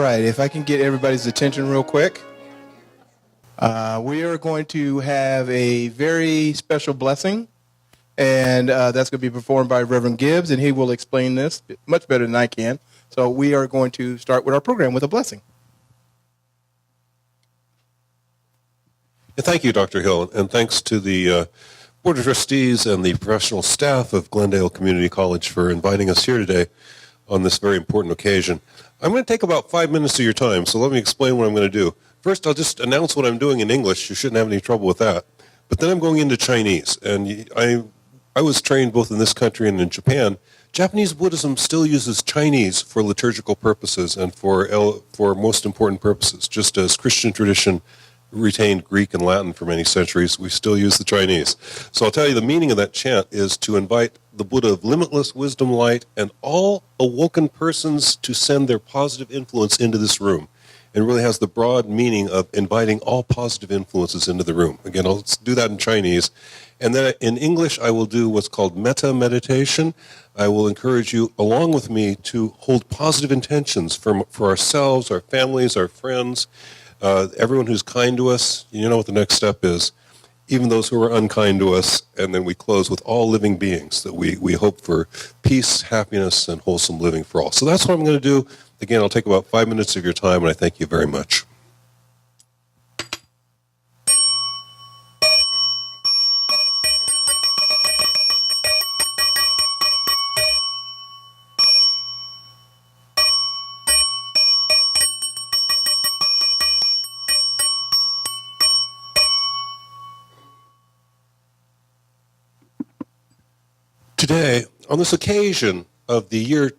right, if I can get everybody's attention real quick. We are going to have a very special blessing, and that's going to be performed by Reverend Gibbs, and he will explain this much better than I can. So we are going to start with our program with a blessing. Thank you, Dr. Hill, and thanks to the Board of Trustees and the professional staff of Glendale Community College for inviting us here today on this very important occasion. I'm going to take about 5 minutes of your time, so let me explain what I'm going to do. First, I'll just announce what I'm doing in English. You shouldn't have any trouble with that. But then I'm going into Chinese, and I was trained both in this country and in Japan. Japanese Buddhism still uses Chinese for liturgical purposes and for most important purposes, just as Christian tradition retained Greek and Latin for many centuries. We still use the Chinese. So I'll tell you the meaning of that chant is to invite the Buddha of limitless wisdom, light, and all awoken persons to send their positive influence into this room. It really has the broad meaning of inviting all positive influences into the room. Again, I'll do that in Chinese. And then in English, I will do what's called Metta Meditation. I will encourage you, along with me, to hold positive intentions for ourselves, our families, our friends, everyone who's kind to us. You know what the next step is, even those who are unkind to us, and then we close with all living beings, that we hope for peace, happiness, and wholesome living for all. So that's what I'm going to do. Again, I'll take about 5 minutes of your time, and I thank you very much. Today, on this occasion of the year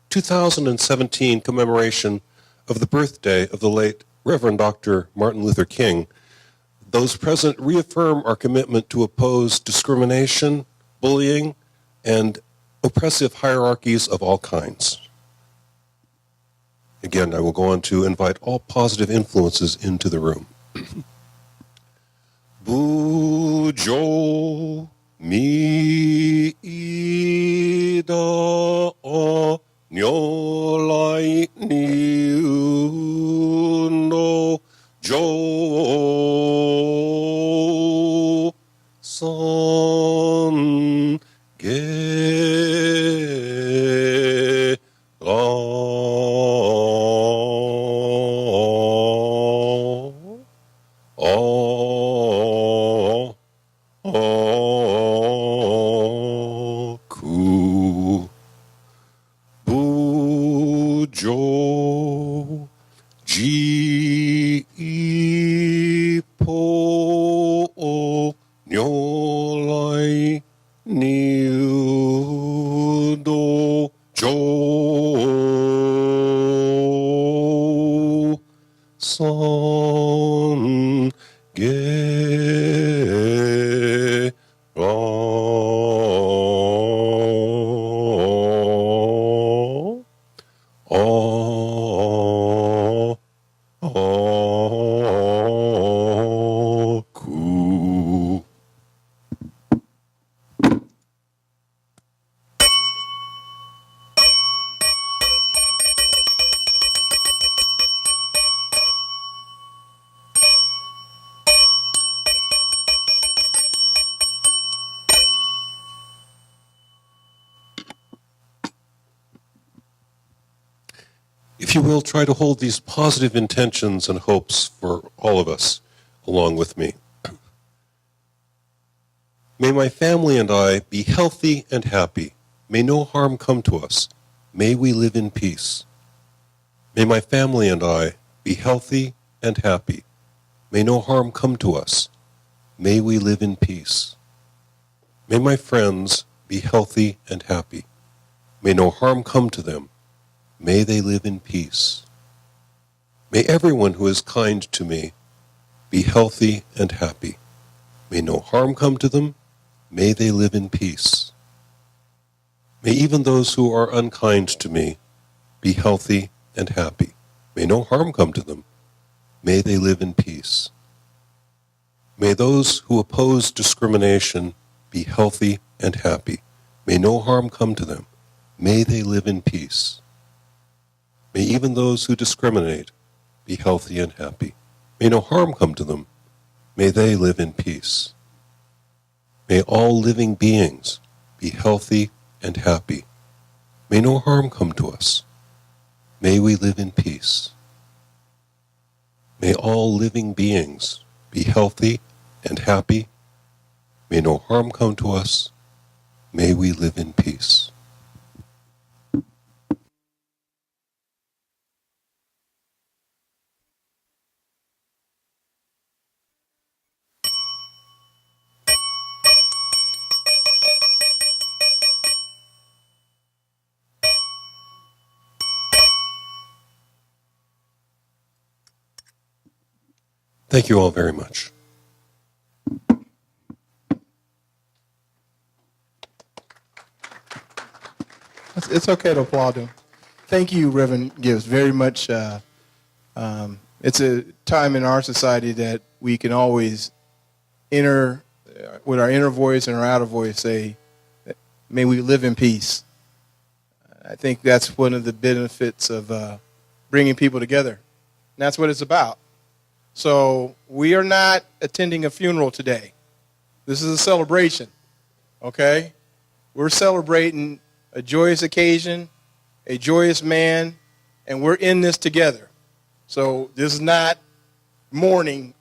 2017 commemoration of the birthday of the late Reverend Dr. Martin Luther King, those present reaffirm our commitment to oppose discrimination, bullying, and oppressive hierarchies of all kinds. Again, I will go on to invite all positive influences into the room. Bujo mi ida o nyolai ni no jo son ge la Bujo ji po nyolai ni do jo son ge la. If you will, try to hold these positive intentions and hopes for all of us along with me. May my family and I be healthy and happy. May no harm come to us. May we live in peace. May my family and I be healthy and happy. May no harm come to us. May we live in peace. May my friends be healthy and happy. May no harm come to them. May they live in peace. May everyone who is kind to me be healthy and happy. May no harm come to them. May they live in peace. May even those who are unkind to me be healthy and happy. May no harm come to them. May they live in peace. May those who oppose discrimination be healthy and happy. May no harm come to them. May they live in peace. May even those who discriminate be healthy and happy. May no harm come to them. May they live in peace. May all living beings be healthy and happy. May no harm come to us. May we live in peace. May all living beings be healthy and happy. May no harm come to us. May we live in peace. Thank you all very much. It's okay to applaud them. Thank you, Reverend Gibbs, very much. It's a time in our society that we can always enter with our inner voice and our outer voice, say, may we live in peace. I think that's one of the benefits of bringing people together. And that's what it's about. So we are not attending a funeral today. This is a celebration, okay? We're celebrating a joyous occasion, a joyous man, and we're in this together. So this is not mourning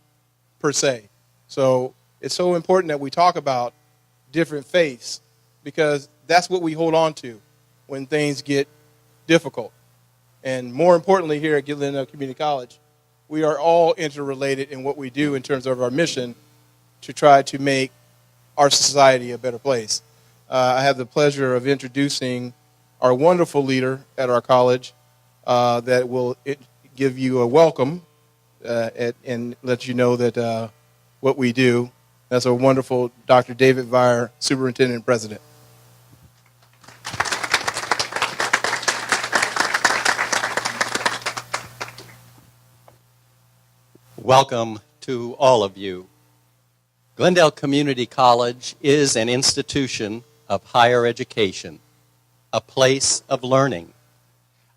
per se. So it's so important that we talk about different faiths because that's what we hold on to when things get difficult. And more importantly, here at Glendale Community College, we are all interrelated in what we do in terms of our mission to try to make our society a better place. I have the pleasure of introducing our wonderful leader at our college that will give you a welcome and let you know that what we do. That's our wonderful Dr. David Vire, Superintendent and President. Welcome to all of you. Glendale Community College is an institution of higher education, a place of learning,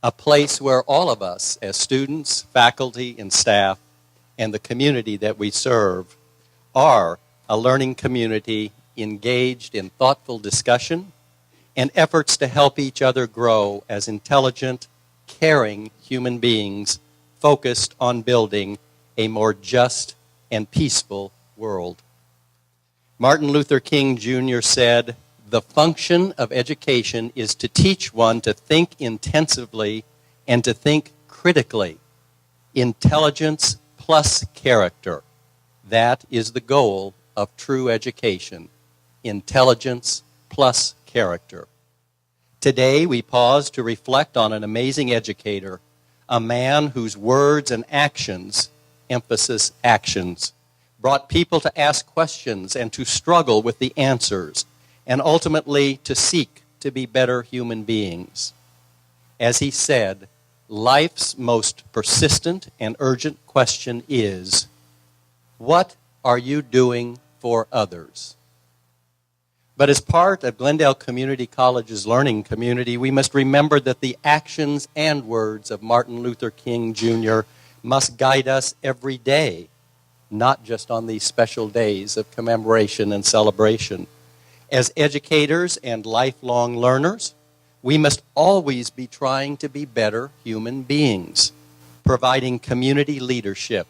a place where all of us as students, faculty, and staff, and the community that we serve are a learning community engaged in thoughtful discussion and efforts to help each other grow as intelligent, caring human beings focused on building a more just and peaceful world. Martin Luther King Jr. said, "The function of education is to teach one to think intensively and to think critically. Intelligence plus character. That is the goal of true education. Intelligence plus character." Today, we pause to reflect on an amazing educator, a man whose words and actions, emphasis actions, brought people to ask questions and to struggle with the answers, and ultimately to seek to be better human beings. As he said, life's most persistent and urgent question is, what are you doing for others? But as part of Glendale Community College's learning community, we must remember that the actions and words of Martin Luther King Jr. must guide us every day, not just on these special days of commemoration and celebration. As educators and lifelong learners, we must always be trying to be better human beings, providing community leadership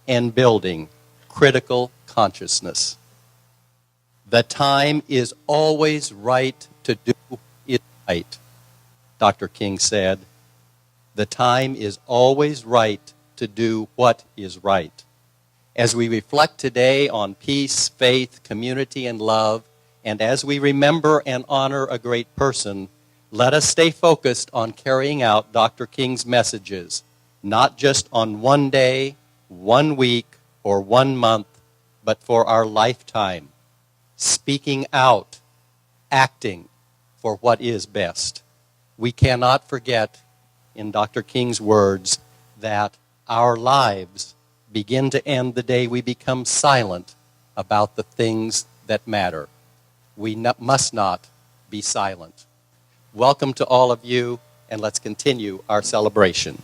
and building critical consciousness. The time is always right to do it right, Dr. King said. The time is always right to do what is right. As we reflect today on peace, faith, community, and love, and as we remember and honor a great person, let us stay focused on carrying out Dr. King's messages, not just on one day, 1 week, or 1 month, but for our lifetime, speaking out, acting for what is best. We cannot forget, in Dr. King's words, that our lives begin to end the day we become silent about the things that matter. We must not be silent. Welcome to all of you. and let's continue our celebration.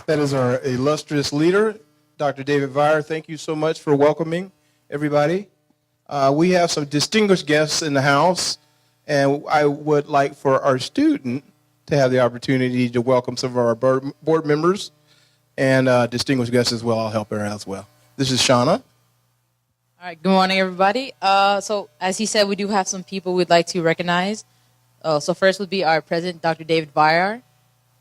That is our illustrious leader, Dr. David Vire. Thank you so much for welcoming everybody. We have some distinguished guests in the house, and I would like for our student to have the opportunity to welcome some of our board members and distinguished guests as well. I'll help her out as well. This is Shauna. All right, good morning, everybody. So as he said, we do have some people we'd like to recognize. So first would be our president, Dr. David Vire.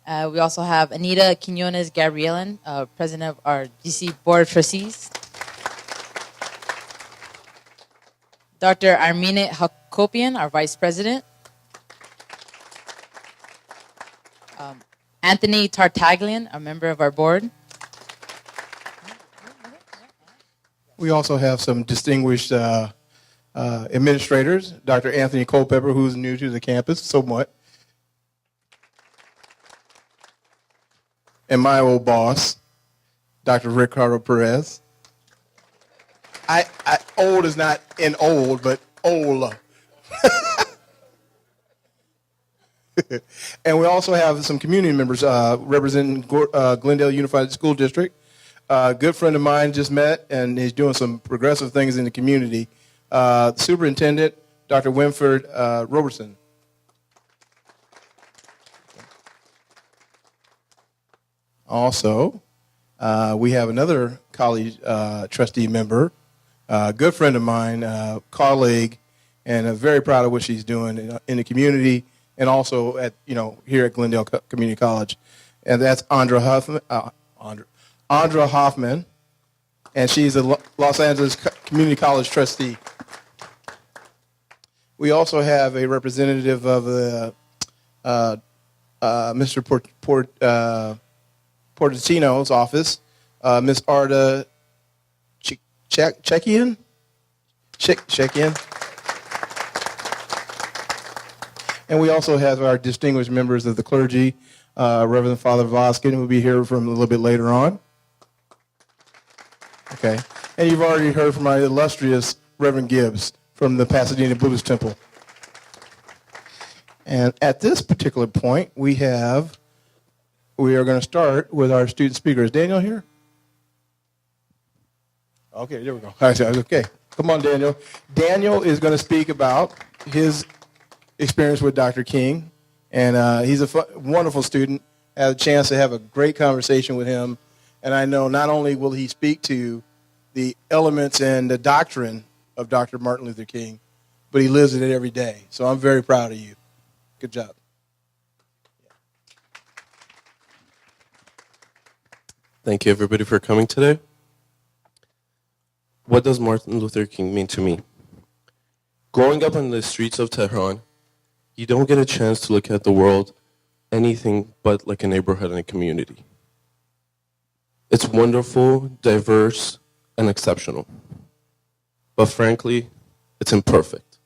We also have Anita Quinones Gabrielan, president of our GC Board of Trustees. Dr. Armine Hakopian, our vice president. Anthony Tartaglian, a member of our board. We also have some distinguished administrators, Dr. Anthony Culpepper, who's new to the campus somewhat, and my old boss, Dr. Ricardo Perez. Old is not in old, but old. And we also have some community members representing Glendale Unified School District. A good friend of mine just met, and he's doing some progressive things in the community. Superintendent, Dr. Winford Robertson. Also, we have another college trustee member, a good friend of mine, colleague, and very proud of what she's doing in the community and also at here at Glendale Community College, and that's Andra Hoffman, and she's a Los Angeles Community College trustee. We also have a representative of the Mr. Portantino's office, Miss Arda Check-in. And we also have our distinguished members of the clergy, Reverend Father Voskin, who will be here from a little bit later on. Okay. And you've already heard from our illustrious Reverend Gibbs from the Pasadena Buddhist Temple. And at this particular point, we are going to start with our student speaker. Is Daniel here? Okay, there we go. Okay. Come on, Daniel. Daniel is going to speak about his experience with Dr. King, and he's a wonderful student. I had a chance to have a great conversation with him, and I know not only will he speak to the elements and the doctrine of Dr. Martin Luther King, but he lives in it every day. So I'm very proud of you. Good job. Thank you, everybody, for coming today. What does Martin Luther King mean to me? Growing up on the streets of Tehran, you don't get a chance to look at the world anything but like a neighborhood and a community. It's wonderful, diverse, and exceptional. But frankly, it's imperfect.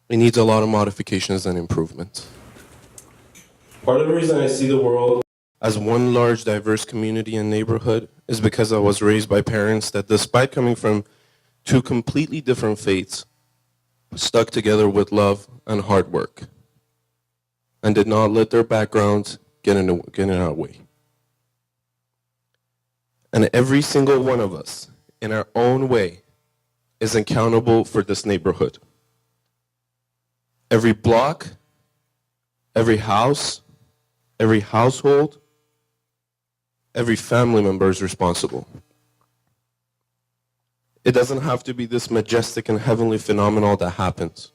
It needs a lot of modifications and improvements. Part of the reason I see the world as one large, diverse community and neighborhood is because I was raised by parents that, despite coming from two completely different faiths, stuck together with love and hard work, and did not let their backgrounds get in our way. And every single one of us, in our own way, is accountable for this neighborhood. Every block, every house, every household, every family member is responsible. It doesn't have to be this majestic and heavenly phenomenon that happens.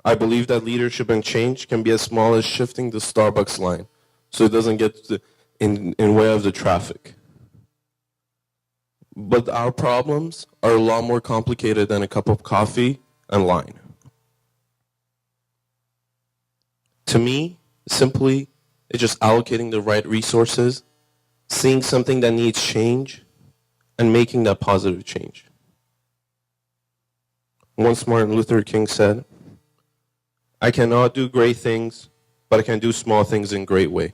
I believe that leadership and change can be as small as shifting the Starbucks line so it doesn't get in way of the traffic. But our problems are a lot more complicated than a cup of coffee and line. To me, simply, it's just allocating the right resources, seeing something that needs change, and making that positive change. Once Martin Luther King said, "I cannot do great things, but I can do small things in a great way."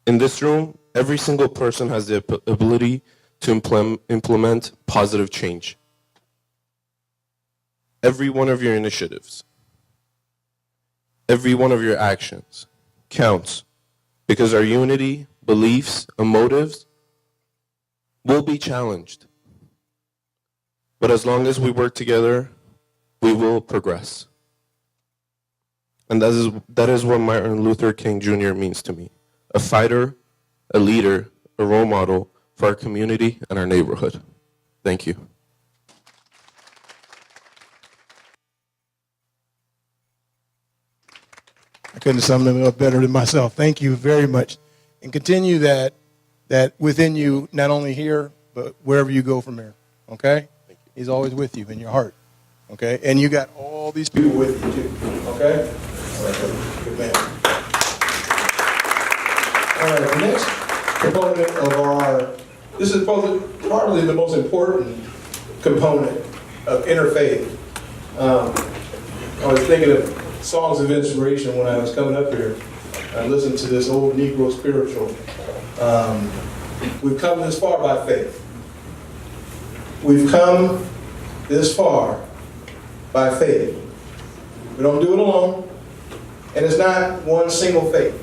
In this room, every single person has the ability to implement positive change. every one of your initiatives, every one of your actions counts, because our unity, beliefs, and motives will be challenged. But as long as we work together, we will progress. And that is what Martin Luther King Jr. means to me. A fighter, a leader, a role model for our community and our neighborhood. Thank you. I couldn't have summed it up better than myself. Thank you very much. And continue that within you, not only here, but wherever you go from here. Okay? He's always with you in your heart. Okay? And you got all these people with you too. Okay? All right, good man. All right, the next component of this is probably the most important component of interfaith. I was thinking of songs of inspiration when I was coming up here. I listened to this old Negro spiritual. We've come this far by faith. We've come this far by faith. We don't do it alone, and it's not one single faith.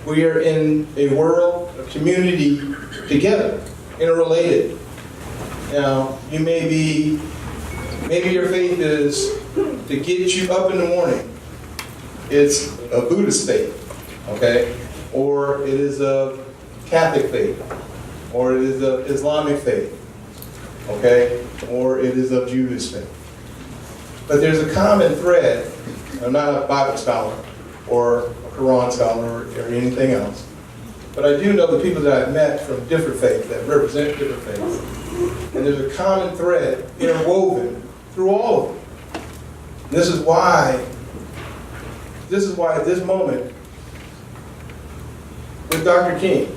We are in a world, a community together, interrelated. Now, maybe your faith is to get you up in the morning. It's a Buddhist faith, okay? Or it is a Catholic faith, or it is a Islamic faith, okay? Or it is a Jewish faith. But there's a common thread. I'm not a Bible scholar or a Quran scholar or anything else. But I do know the people that I've met from different faiths that represent different faiths. And there's a common thread interwoven through all of them. And this is why at this moment, with Dr. King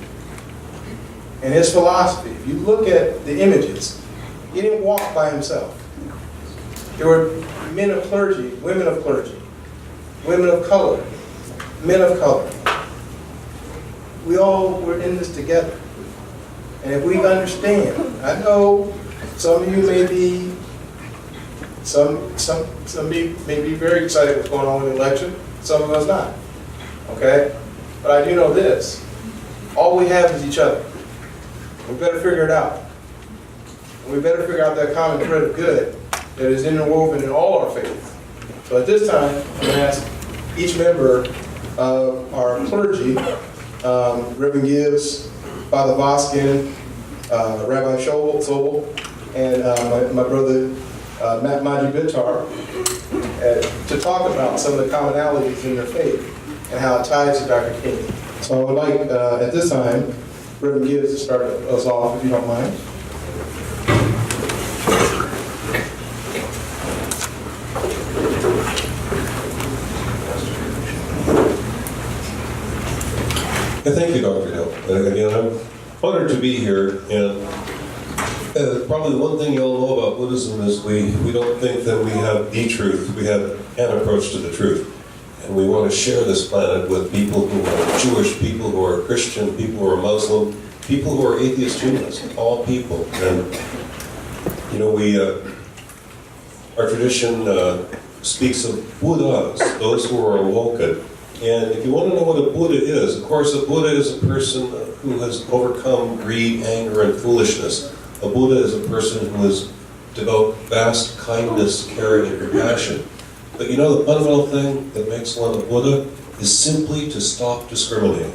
and his philosophy, if you look at the images, he didn't walk by himself. There were men of clergy, women of color, men of color. We all were in this together. And if we understand, I know some of you may be, some may be very excited what's going on with the election, some of us not. Okay? But I do know this. All we have is each other. We better figure it out. And we better figure out that common thread of good that is interwoven in all our faiths. So at this time, I'm going to ask each member of our clergy, Reverend Gibbs, Father Voskin, Rabbi Sobel, and my brother Matt Maji Bitar, to talk about some of the commonalities in their faith and how it ties to Dr. King. So I would like, at this time, Reverend Gibbs to start us off, if you don't mind. Thank you, Dr. Hill. Again, I'm honored to be here, and probably the one thing you all know about Buddhism is we don't think that we have the truth. We have an approach to the truth. And we want to share this planet with people who are Jewish, people who are Christian, people who are Muslim, people who are atheist humanists, all people. And, our tradition speaks of Buddhas, those who are awoken. And if you want to know what a Buddha is, of course, a Buddha is a person who has overcome greed, anger, and foolishness. A Buddha is a person who has developed vast kindness, caring, and compassion. But the fundamental thing that makes one a Buddha is simply to stop discriminating.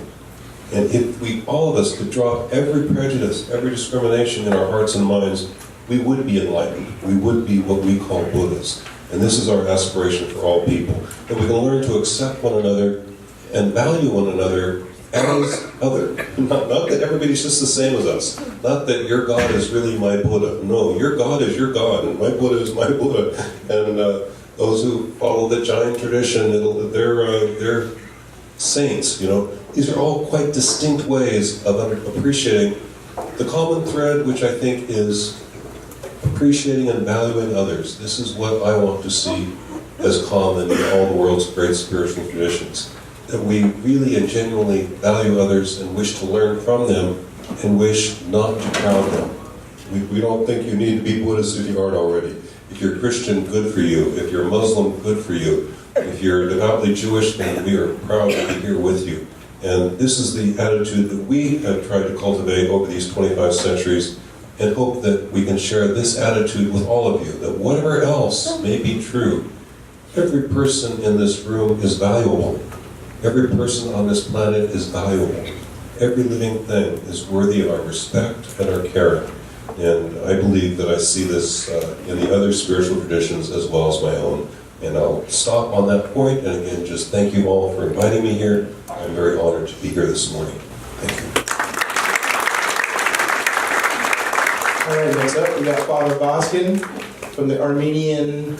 And if all of us could drop every prejudice, every discrimination in our hearts and minds, we would be enlightened. We would be what we call Buddhas. And this is our aspiration for all people. That we can learn to accept one another and value one another as other. Not that everybody's just the same as us. Not that your God is really my Buddha. No, your God is your God, and my Buddha is my Buddha. And those who follow the Jain tradition, they're saints. These are all quite distinct ways of appreciating the common thread, which I think is appreciating and valuing others. This is what I want to see as common in all the world's great spiritual traditions. That we really and genuinely value others and wish to learn from them and wish not to crowd them. We don't think you need to be Buddhist if you aren't already. If you're Christian, good for you. If you're Muslim, good for you. If you're devoutly Jewish, then we are proud to be here with you. And this is the attitude that we have tried to cultivate over these 25 centuries, and hope that we can share this attitude with all of you, that whatever else may be true, every person in this room is valuable. Every person on this planet is valuable. Every living thing is worthy of our respect and our care. And I believe that I see this in the other spiritual traditions as well as my own. And I'll stop on that point, and again, just thank you all for inviting me here. I'm very honored to be here this morning. Thank you. All right, next up, we got Father Boskin from the Armenian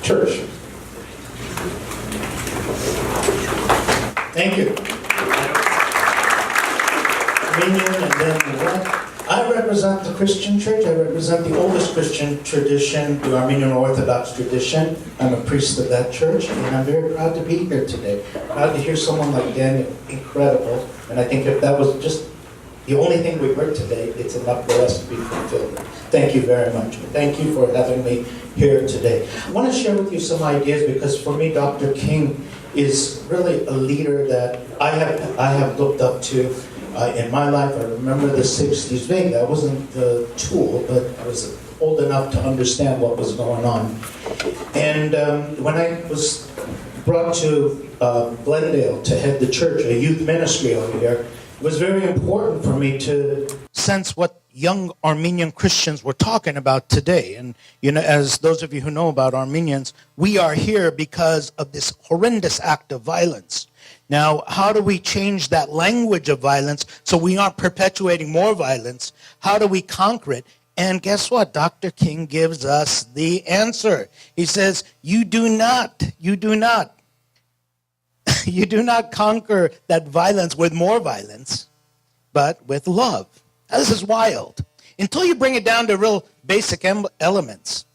Church. Thank you. Armenian, and then what? I represent the Christian church. I represent the oldest Christian tradition, the Armenian Orthodox tradition. I'm a priest of that church, and I'm very proud to be here today. Proud to hear someone like Daniel, incredible. And I think if that was just the only thing we heard today, it's enough for us to be fulfilled. Thank you very much. Thank you for having me here today. I want to share with you some ideas, because for me, Dr. King is really a leader that I have looked up to in my life. I remember the 60s vaguely. I wasn't the tool, but I was old enough to understand what was going on. And when I was brought to Glendale to head the church, a youth ministry over here, it was very important for me to sense what young Armenian Christians were talking about today. And, you know, as those of you who know about Armenians, we are here because of this horrendous act of violence. Now, how do we change that language of violence so we aren't perpetuating more violence? How do we conquer it? And guess what? Dr. King gives us the answer. He says, you do not conquer that violence with more violence, but with love. Now, this is wild. Until you bring it down to real basic elements.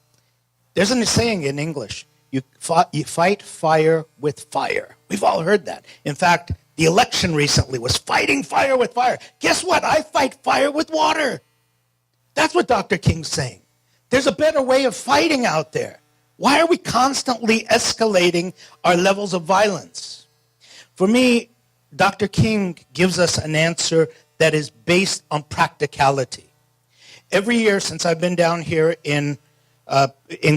There's a saying in English, you fight fire with fire. We've all heard that. In fact, the election recently was fighting fire with fire. Guess what? I fight fire with water. That's what Dr. King's saying. There's a better way of fighting out there. Why are we constantly escalating our levels of violence? For me, Dr. King gives us an answer that is based on practicality. Every year since I've been down here in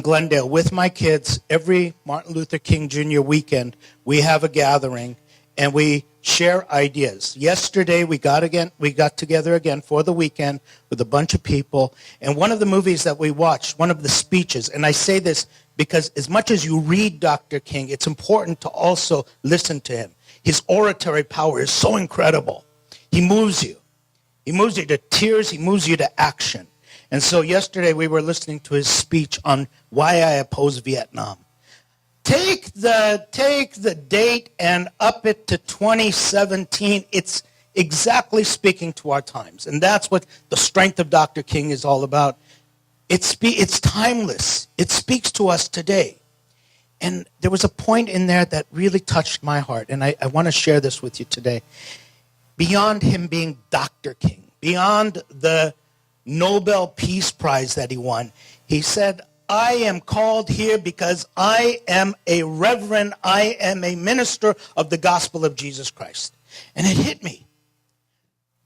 Glendale with my kids, every Martin Luther King Jr. weekend, we have a gathering and we share ideas. Yesterday, we got together again for the weekend with a bunch of people, and one of the movies that we watched, one of the speeches, and I say this because as much as you read Dr. King, it's important to also listen to him. His oratory power is so incredible. He moves you. He moves you to tears. He moves you to action. And so yesterday we were listening to his speech on why I oppose Vietnam. Take the date and up it to 2017. It's exactly speaking to our times. And that's what the strength of Dr. King is all about. It's timeless. It speaks to us today. And there was a point in there that really touched my heart. And I want to share this with you today. Beyond him being Dr. King, beyond the Nobel Peace Prize that he won, he said, I am called here because I am a reverend, I am a minister of the gospel of Jesus Christ. And it hit me.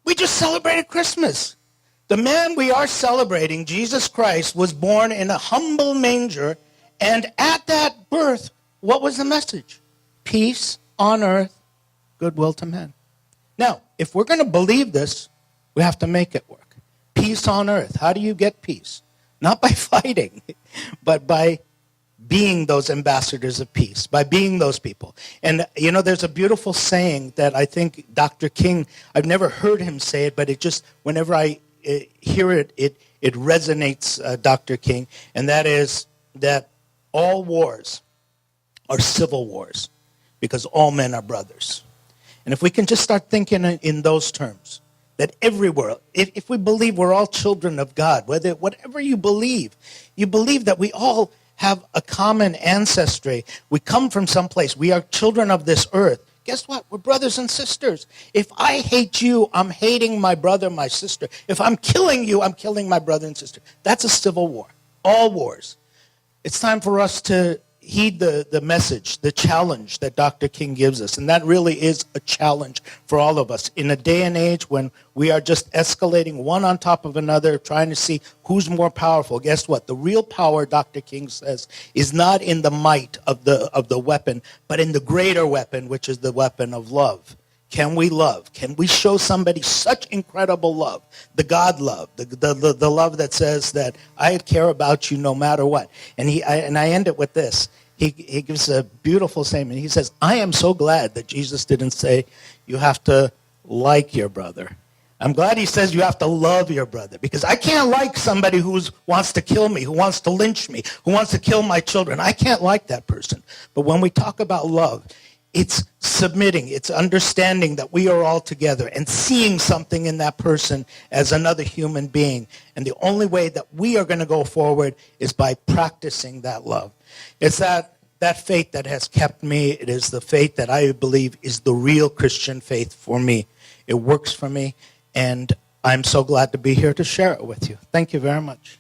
We just celebrated Christmas. The man we are celebrating, Jesus Christ, was born in a humble manger, and at that birth, what was the message? Peace on earth, goodwill to men. Now, if we're going to believe this, we have to make it work. Peace on earth. How do you get peace? Not by fighting, but by being those ambassadors of peace, by being those people. And, you know, there's a beautiful saying that I think Dr. King, I've never heard him say it, but it just, whenever I hear it, it resonates, Dr. King, and that is that all wars are civil wars because all men are brothers. And if we can just start thinking in those terms, that everywhere, if we believe we're all children of God, whatever you believe that we all have a common ancestry. We come from someplace. We are children of this earth. Guess what? We're brothers and sisters. If I hate you, I'm hating my brother, my sister. If I'm killing you, I'm killing my brother and sister. That's a civil war. All wars. it's time for us to heed the message, the challenge that Dr. King gives us. And that really is a challenge for all of us. In a day and age when we are just escalating one on top of another, trying to see who's more powerful, guess what? The real power, Dr. King says, is not in the might of the weapon, but in the greater weapon, which is the weapon of love. Can we love? Can we show somebody such incredible love? The God love, the love that says that I care about you no matter what. And I end it with this. He gives a beautiful statement. He says, I am so glad that Jesus didn't say you have to like your brother. I'm glad he says you have to love your brother, because I can't like somebody who wants to kill me, who wants to lynch me, who wants to kill my children. I can't like that person. But when we talk about love, it's submitting, it's understanding that we are all together and seeing something in that person as another human being. And the only way that we are going to go forward is by practicing that love. It's that faith that has kept me. It is the faith that I believe is the real Christian faith for me. It works for me, and I'm so glad to be here to share it with you. Thank you very much.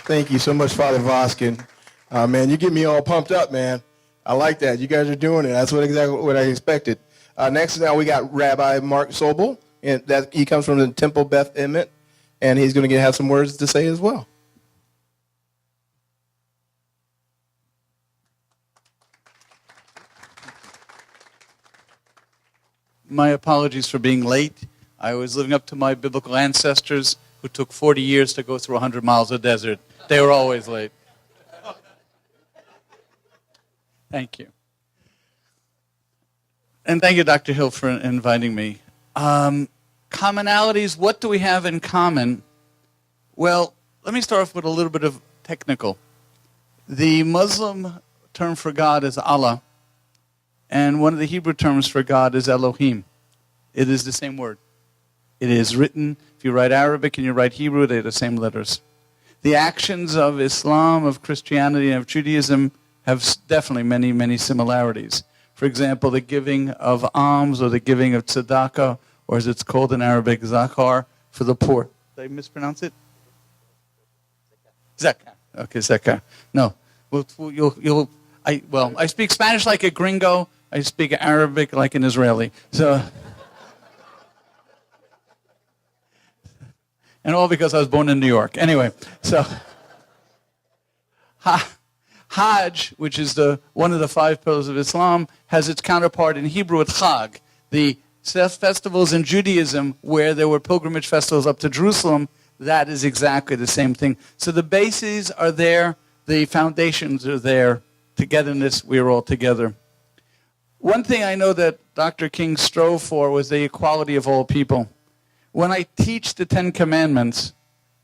Thank you so much, Father Voskin. Man, you get me all pumped up, man. I like that. You guys are doing it. That's exactly what I expected. Next, now we got Rabbi Mark Sobel, and he comes from the Temple Beth Emmet, and he's going to have some words to say as well. My apologies for being late. I was living up to my biblical ancestors who took 40 years to go through 100 miles of desert. They were always late. Thank you. And thank you, Dr. Hill, for inviting me. Commonalities, what do we have in common? Well, let me start off with a little bit of technical. The Muslim term for God is Allah, and one of the Hebrew terms for God is Elohim. It is the same word. It is written, if you write Arabic and you write Hebrew, they're the same letters. The actions of Islam, of Christianity, and of Judaism have definitely many, many similarities. For example, the giving of alms or the giving of tzedakah, or as it's called in Arabic, zakar, for the poor. Did I mispronounce it? Zakah. Okay, zakah. No. I speak Spanish like a gringo. I speak Arabic like an Israeli. So, and all because I was born in New York. Anyway, so Hajj, which is one of the 5 pillars of Islam, has its counterpart in Hebrew with Chag. The festivals in Judaism, where there were pilgrimage festivals up to Jerusalem, that is exactly the same thing. So the bases are there, the foundations are there. Togetherness, we are all together. One thing I know that Dr. King strove for was the equality of all people. When I teach the 10 Commandments,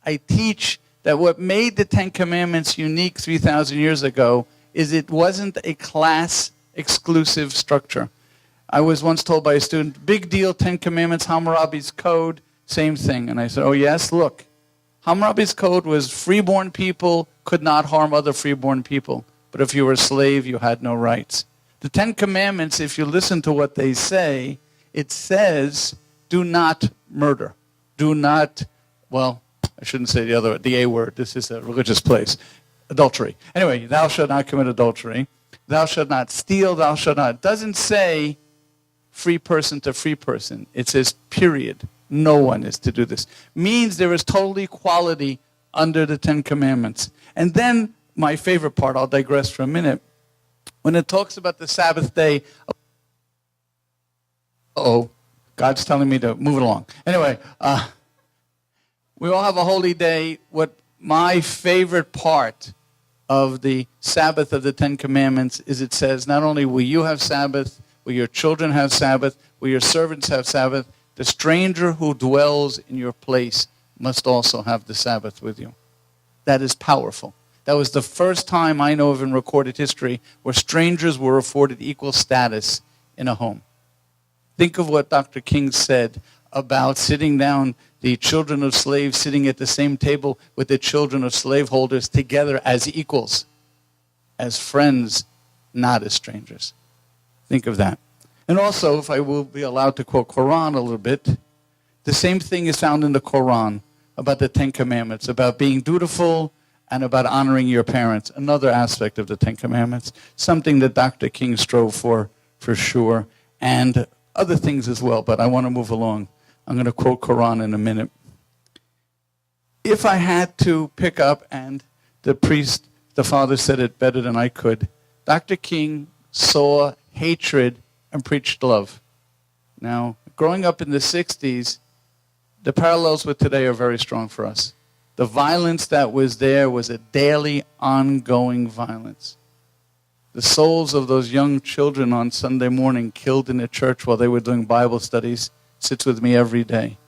I teach that what made the 10 Commandments unique 3,000 years ago is it wasn't a class-exclusive structure. I was once told by a student, big deal, 10 Commandments, Hammurabi's Code, same thing. And I said, oh yes, look, Hammurabi's Code was freeborn people could not harm other freeborn people. But if you were a slave, you had no rights. The 10 Commandments, if you listen to what they say, it says, do not murder. Do not, well, I shouldn't say the A word. This is a religious place. Adultery. Anyway, thou shalt not commit adultery. Thou shalt not steal. Thou shalt not. It doesn't say free person to free person. It says, period. No one is to do this. Means there is total equality under the 10 Commandments. And then, my favorite part, I'll digress for a minute. When it talks about the Sabbath day, God's telling me to move it along. Anyway, we all have a holy day. What my favorite part of the Sabbath of the 10 Commandments is it says, not only will you have Sabbath, will your children have Sabbath, will your servants have Sabbath, the stranger who dwells in your place must also have the Sabbath with you. That is powerful. That was the first time I know of in recorded history where strangers were afforded equal status in a home. Think of what Dr. King said about sitting down, the children of slaves sitting at the same table with the children of slaveholders together as equals, as friends, not as strangers. Think of that. And also, if I will be allowed to quote Quran a little bit, the same thing is found in the Quran. about the Ten Commandments, about being dutiful and about honoring your parents. Another aspect of the Ten Commandments, something that Dr. King strove for sure, and other things as well, but I want to move along. I'm going to quote Quran in a minute. If I had to pick up, and the father said it better than I could, Dr. King saw hatred and preached love. Now, growing up in the 60s, the parallels with today are very strong for us. The violence that was there was a daily, ongoing violence. The souls of those young children on Sunday morning killed in the church while they were doing Bible studies sits with me every day.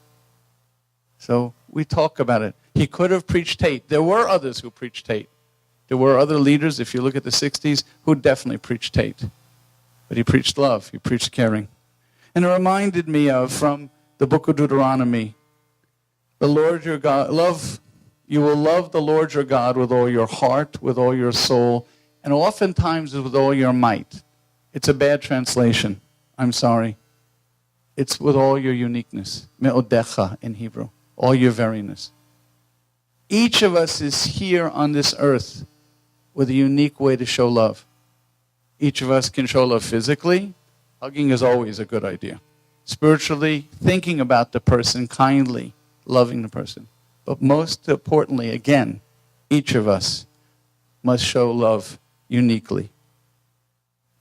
So we talk about it. He could have preached hate. There were others who preached hate. There were other leaders, if you look at the 60s, who definitely preached hate. But he preached love. He preached caring. And it reminded me of, from the book of Deuteronomy, the Lord your God, you will love the Lord your God with all your heart, with all your soul, and oftentimes with all your might. It's a bad translation. I'm sorry. It's with all your uniqueness. Me'odecha in Hebrew. All your veriness. Each of us is here on this earth with a unique way to show love. Each of us can show love physically. Hugging is always a good idea. Spiritually, thinking about the person kindly, loving the person. But most importantly, again, each of us must show love uniquely.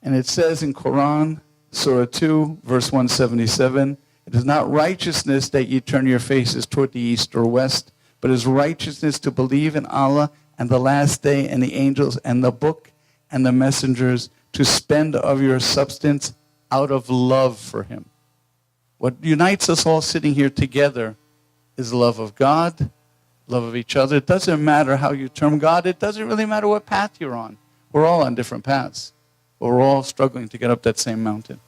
And it says in Quran, Surah 2, verse 177, it is not righteousness that you turn your faces toward the east or west, but it is righteousness to believe in Allah and the last day and the angels and the book and the messengers, to spend of your substance out of love for Him. What unites us all sitting here together is love of God, love of each other. It doesn't matter how you term God. It doesn't really matter what path you're on. We're all on different paths. But we're all struggling to get up that same mountain.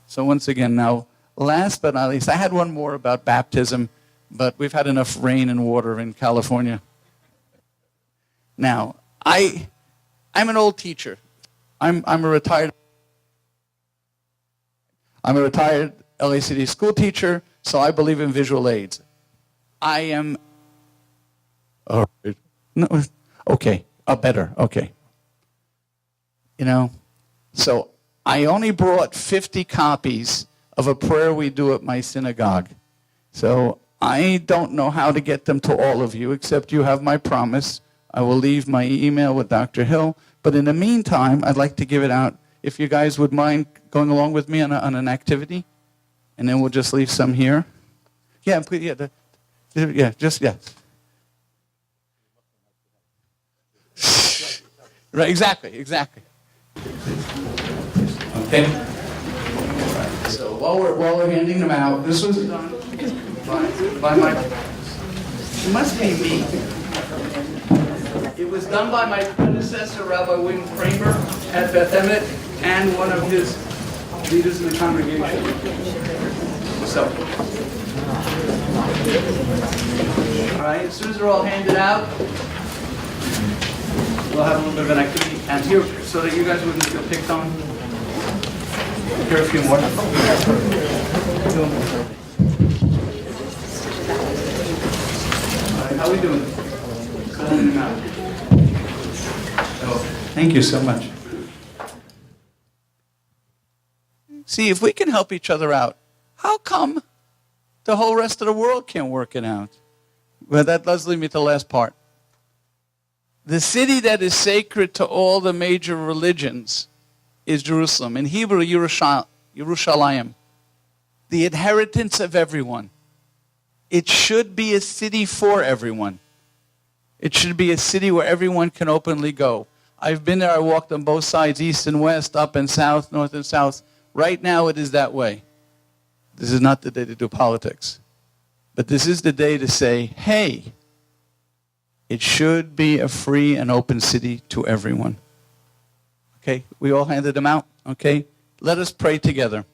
So once again, now, last but not least, I had one more about baptism, but we've had enough rain and water in California. Now, I'm an old teacher. I'm a retired LACD school teacher, so I believe in visual aids. I am... Oh, no, okay, better, okay. You know, so I only brought 50 copies of a prayer we do at my synagogue. So I don't know how to get them to all of you, except you have my promise. I will leave my email with Dr. Hill. But in the meantime, I'd like to give it out. If you guys would mind going along with me on an activity, and then we'll just leave some here. Yeah, please, yeah, yeah. Right, exactly. Okay. So while we're handing them out, this was done by my. It must be me. It was done by my predecessor, Rabbi William Kramer, at Beth Emet, and one of his leaders in the congregation. So, all right. As soon as they're all handed out, we'll have a little bit of an activity, and here, so that you guys wouldn't get picked on. Here are a few more. All right, how are we doing? Calling them out. Oh, thank you so much. See, if we can help each other out, how come the whole rest of the world can't work it out? Well, that does lead me to the last part. The city that is sacred to all the major religions is Jerusalem. In Hebrew, Yerushalayim. The inheritance of everyone. It should be a city for everyone. It should be a city where everyone can openly go. I've been there, I walked on both sides, east and west, up and south, north and south. Right now it is that way. This is not the day to do politics. But this is the day to say, hey, it should be a free and open city to everyone. Okay, we all handed them out, okay? Let us pray together.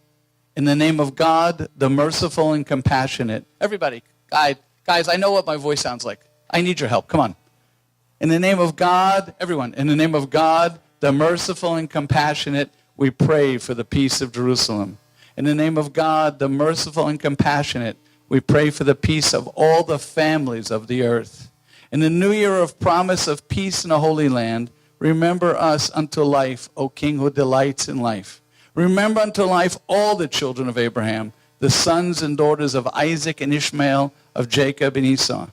In the name of God, the merciful and compassionate. Everybody, guys, I know what my voice sounds like. I need your help, come on. In the name of God, everyone, in the name of God, the merciful and compassionate, we pray for the peace of Jerusalem. In the name of God, the merciful and compassionate, We pray for the peace of all the families of the earth. In the new year of promise of peace in a holy land, remember us unto life, O King who delights in life. Remember unto life all the children of Abraham, the sons and daughters of Isaac and Ishmael, of Jacob and Esau.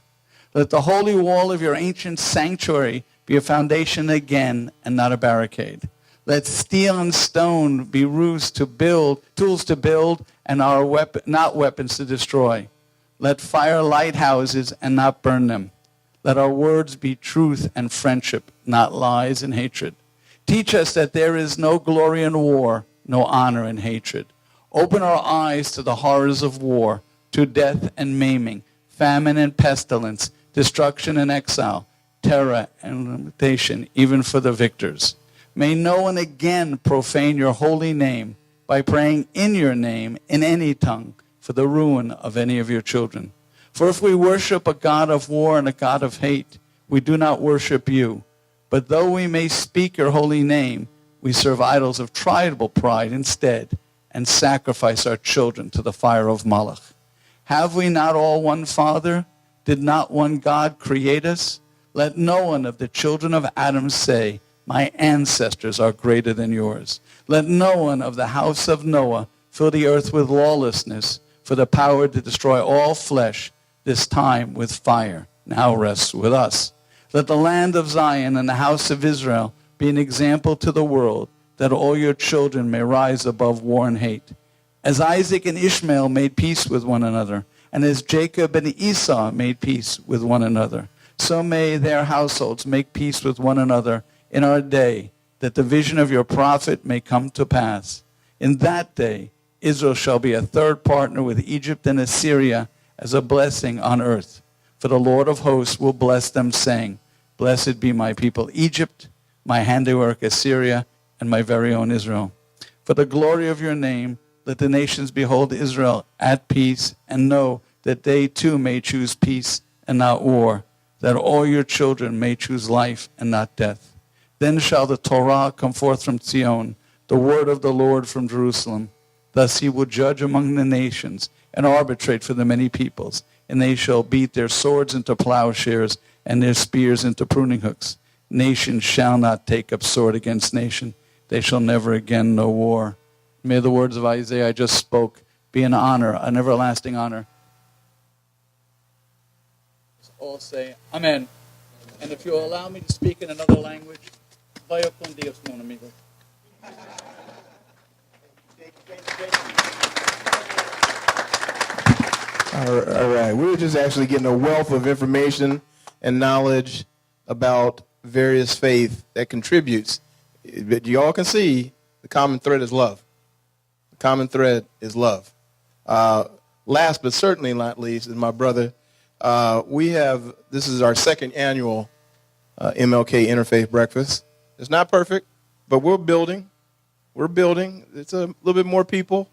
Let the holy wall of your ancient sanctuary be a foundation again and not a barricade. Let steel and stone be tools to build, and not weapons to destroy. Let fire light houses and not burn them. Let our words be truth and friendship, not lies and hatred. Teach us that there is no glory in war, no honor in hatred. Open our eyes to the horrors of war, to death and maiming, famine and pestilence, destruction and exile, terror and limitation, even for the victors. May no one again profane your holy name by praying in your name in any tongue for the ruin of any of your children. For if we worship a God of war and a God of hate, we do not worship you. But though we may speak your holy name, we serve idols of tribal pride instead and sacrifice our children to the fire of Moloch. Have we not all one Father? Did not one God create us? Let no one of the children of Adam say, my ancestors are greater than yours. Let no one of the house of Noah fill the earth with lawlessness, for the power to destroy all flesh, this time with fire, now rests with us. Let the land of Zion and the house of Israel be an example to the world, that all your children may rise above war and hate. As Isaac and Ishmael made peace with one another, and as Jacob and Esau made peace with one another, so may their households make peace with one another in our day, that the vision of your prophet may come to pass. In that day, Israel shall be a third partner with Egypt and Assyria as a blessing on earth. For the Lord of hosts will bless them, saying, blessed be my people Egypt, my handiwork Assyria, and my very own Israel. For the glory of your name, let the nations behold Israel at peace, and know that they too may choose peace and not war, that all your children may choose life and not death. Then shall the Torah come forth from Zion, the word of the Lord from Jerusalem. Thus he will judge among the nations and arbitrate for the many peoples, and they shall beat their swords into plowshares and their spears into pruning hooks. Nation shall not take up sword against nation. They shall never again know war. May the words of Isaiah I just spoke be an honor, an everlasting honor. Let's all say Amen. And if you'll allow me to speak in another language, vaya con Dios, mon amigo. All right. We were just actually getting a wealth of information and knowledge about various faith that contributes. But you all can see the common thread is love. The common thread is love. Last but certainly not least is my brother. This is our second annual MLK Interfaith Breakfast. It's not perfect, but we're building. We're building. It's a little bit more people,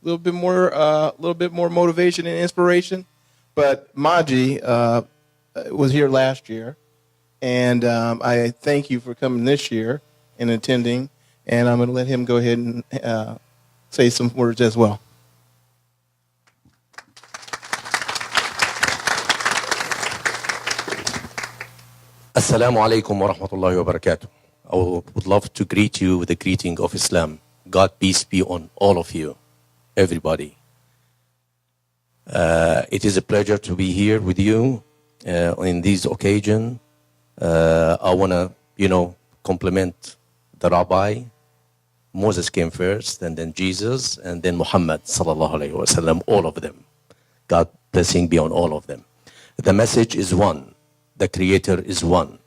a little bit more motivation and inspiration. But Maji was here last year, and I thank you for coming this year and attending. And I'm going to let him go ahead and say some words as well. Assalamu alaikum wa rahmatullahi wa barakatuh. I would love to greet you with the greeting of Islam. God peace be on all of you, everybody. It is a pleasure to be here with you in this occasion. I want to, compliment the Rabbi. Moses came first, and then Jesus, and then Muhammad sallallahu alaihi wasallam. All of them. God blessing be on all of them. The message is one. The Creator is one.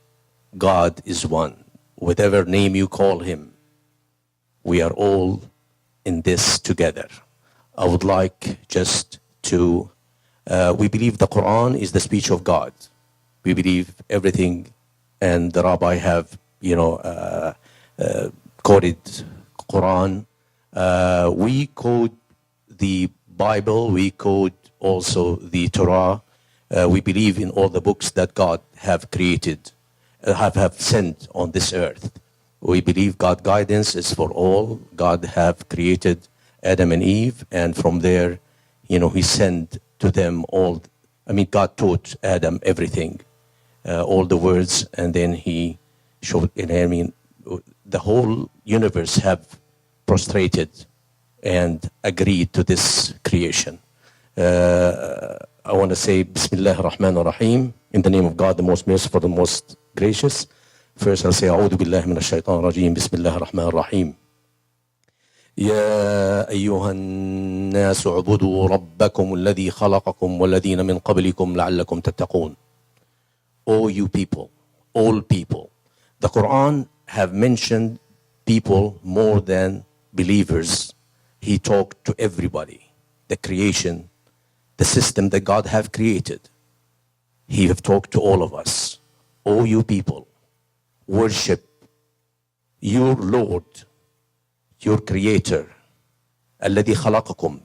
God is one. Whatever name you call him, we are all in this together. I would like just to, we believe the Quran is the speech of God. We believe everything, and the Rabbi have, quoted Quran. We quote the Bible, we quote also the Torah. We believe in all the books that God have created, have sent on this earth. We believe God's guidance is for all. God have created Adam and Eve, and from there, he sent to them all. I mean, God taught Adam everything, all the words, and then he showed, I mean, the whole universe have prostrated and agreed to this creation. I want to say Bismillah ar-Rahman ar-Rahim, in the name of God, the most merciful, the most gracious. First I'll say A'udhu billahi min ash-shaytan ar-rajim, Bismillah ar-Rahman ar-Rahim. يا أيها الناس اعبدوا ربكم الذي خلقكم والذين من قبلكم لعلكم تتقون. All you people, all people. The Quran have mentioned people more than believers. He talked to everybody. The creation, the system that God have created. He have talked to all of us. All you people, worship your Lord, your creator, الذي خلقكم,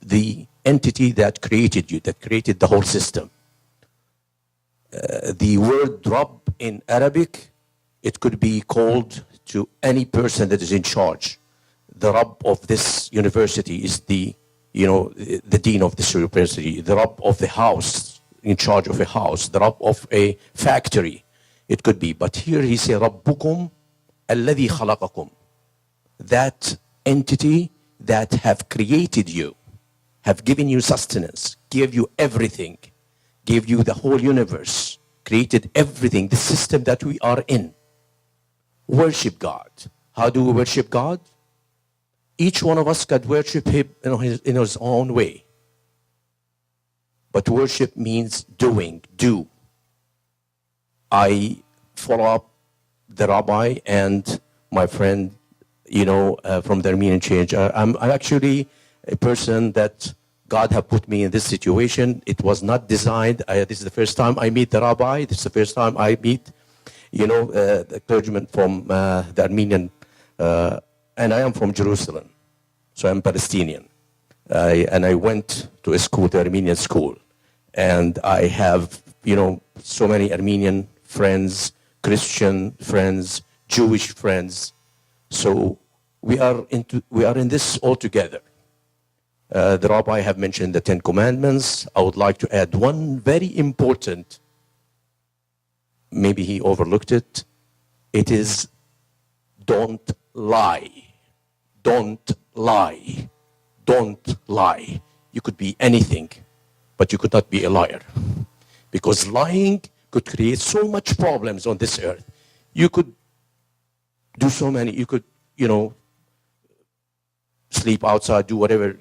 the entity that created you, that created the whole system. The word Rabb in Arabic, it could be called to any person that is in charge. The Rabb of this university is the dean of this university, the Rabb of the house, in charge of a house, the Rabb of a factory, it could be. But here he says, Rabbukum alladhi khalaqakum. That entity that have created you, have given you sustenance, gave you everything, gave you the whole universe, created everything, the system that we are in. Worship God. How do we worship God? Each one of us could worship him in his own way. But worship means doing, do. I follow up the Rabbi and my friend, from the Armenian Change. I'm actually a person that God have put me in this situation. It was not designed. This is the first time I meet the Rabbi. This is the first time I meet, the clergyman from the Armenian, and I am from Jerusalem, so I'm Palestinian. And I went to a school, the Armenian school, and I have, so many Armenian friends, Christian friends, Jewish friends. So we are in this all together. The Rabbi have mentioned the 10 Commandments. I would like to add one very important, maybe he overlooked it. It is don't lie. Don't lie. Don't lie. You could be anything, but you could not be a liar. Because lying could create so much problems on this earth. You could do so many, you could, sleep outside, do whatever,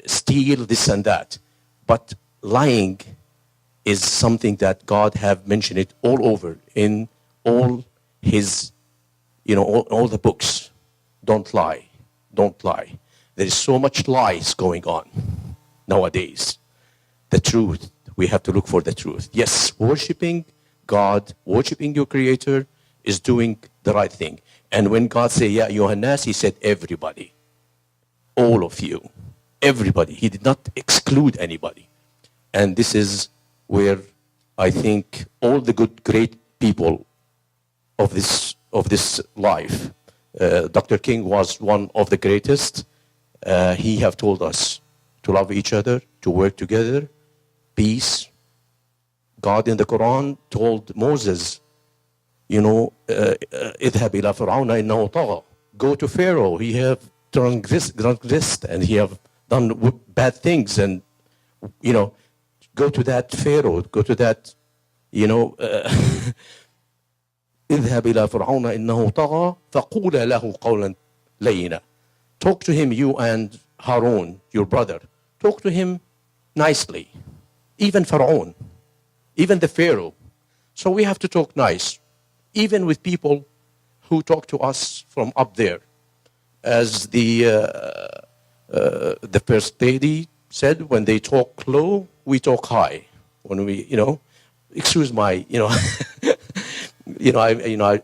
steal this and that. But lying is something that God have mentioned it all over in all his, all the books. Don't lie. Don't lie. There is so much lies going on nowadays. The truth, we have to look for the truth. Yes, worshiping God, worshiping your Creator is doing the right thing. And when God said, Ya ayyuhan nas, he said everybody. All of you. Everybody. He did not exclude anybody. And this is where I think all the good, great people of this life, Dr. King was one of the greatest. He have told us to love each other, to work together, peace. God in the Quran told Moses, اذهب إلى فرعون إنه طغى. Go to Pharaoh. He have transgressed and he have done bad things, and go to that Pharaoh. Go to that اذهب إلى فرعون إنه طغى فقولا له قولا لينا. Talk to him, you and Harun, your brother. Talk to him nicely. Even Pharaoh, even the Pharaoh. So we have to talk nice, even with people who talk to us from up there. As the First Lady said, when they talk low, we talk high. When we, excuse my,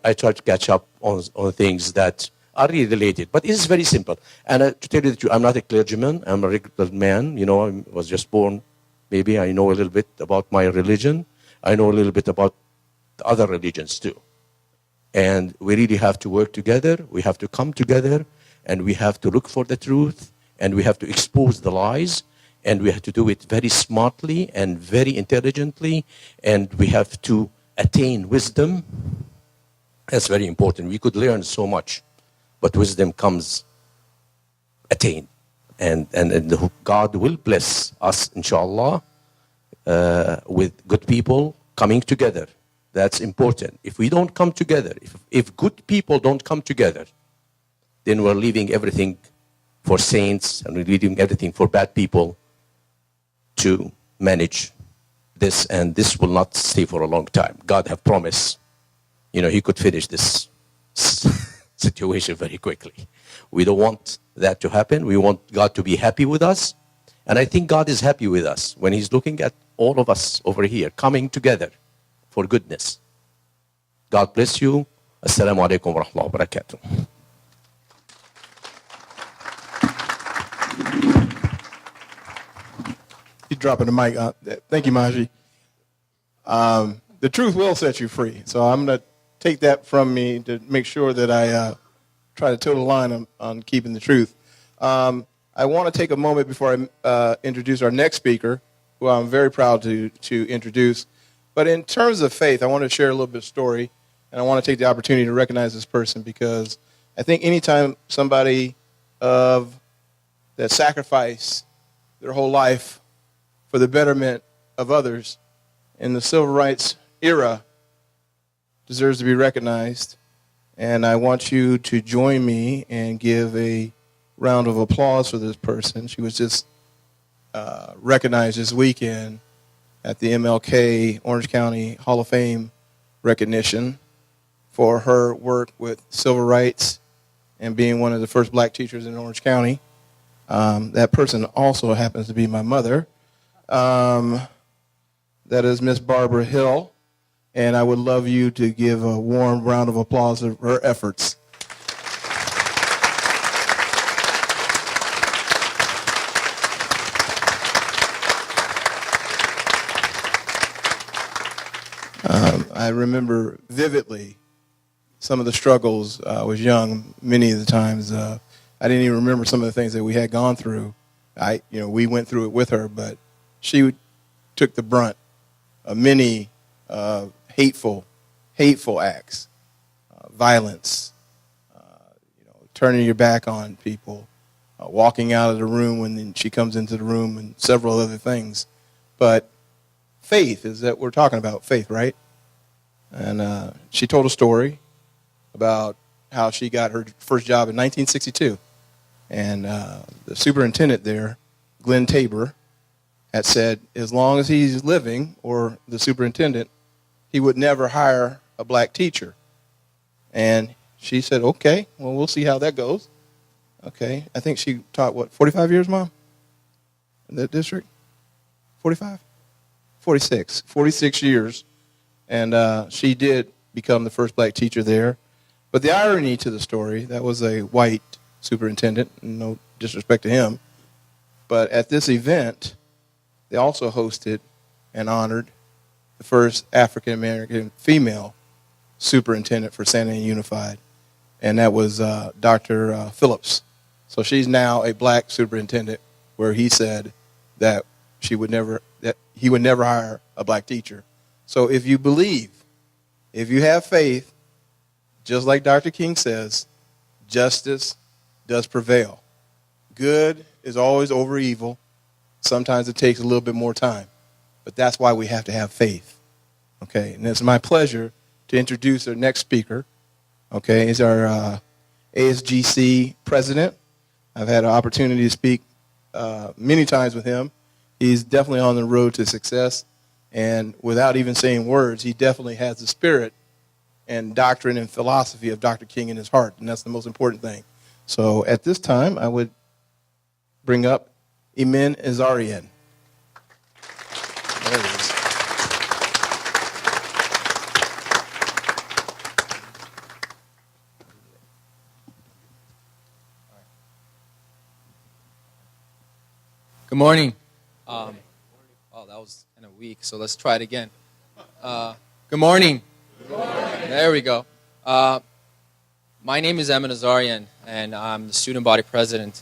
I try to catch up on things that are really related. But it's very simple. And to tell you the truth, I'm not a clergyman. I'm a regular man. I was just born. Maybe I know a little bit about my religion. I know a little bit about the other religions too. And we really have to work together. We have to come together, and we have to look for the truth, and we have to expose the lies. And we have to do it very smartly and very intelligently, and we have to attain wisdom. That's very important. We could learn so much, but wisdom comes attained. And God will bless us, inshallah, with good people coming together. That's important. If we don't come together, if good people don't come together, then we're leaving everything for saints and we're leaving everything for bad people to manage this, and this will not stay for a long time. God have promised, he could finish this situation very quickly. We don't want that to happen. We want God to be happy with us. And I think God is happy with us when he's looking at all of us over here coming together for goodness. God bless you. Assalamu alaikum wa rahmatullahi wa barakatuh. He's dropping the mic. Thank you, Maji. The truth will set you free. So I'm going to take that from me to make sure that I try to toe the line on keeping the truth. I want to take a moment before I introduce our next speaker, who I'm very proud to introduce. But in terms of faith, I want to share a little bit of story, and I want to take the opportunity to recognize this person, because I think anytime somebody that sacrificed their whole life for the betterment of others in the civil rights era deserves to be recognized. And I want you to join me and give a round of applause for this person. She was just recognized this weekend at the MLK Orange County Hall of Fame recognition for her work with civil rights and being one of the first black teachers in Orange County. That person also happens to be my mother. That is Miss Barbara Hill, and I would love you to give a warm round of applause for her efforts. I remember vividly some of the struggles. I was young many of the times. I didn't even remember some of the things that we had gone through. We went through it with her, but she took the brunt of many hateful acts, violence, turning your back on people, walking out of the room when she comes into the room, and several other things. But faith is that we're talking about faith, right? And she told a story about how she got her first job in 1962. And the superintendent there, Glenn Tabor, had said as long as he's living, or the superintendent, he would never hire a black teacher. And she said, okay, well, we'll see how that goes. Okay, I think she taught, 45 years, Mom? In that district? 45? 46 years. And she did become the first black teacher there. But the irony to the story, that was a white superintendent, no disrespect to him. But at this event, they also hosted and honored the first African-American female superintendent for Santa Ana Unified, and that was Dr. Phillips. So she's now a black superintendent, where he said that he would never hire a black teacher. So if you believe, if you have faith, just like Dr. King says, justice does prevail. Good is always over evil. Sometimes it takes a little bit more time, but that's why we have to have faith. Okay, and it's my pleasure to introduce our next speaker. Okay, he's our Sgc President. I've had an opportunity to speak many times with him. He's definitely on the road to success, and without even saying words, he definitely has the spirit and doctrine and philosophy of Dr. King in his heart, and that's the most important thing. So at this time, I would bring up Imen Azarian. There he is. Good morning. Oh, that was kind of weak, so let's try it again. Good morning. Good morning. There we go. My name is Emin Azarian, and I'm the student body president.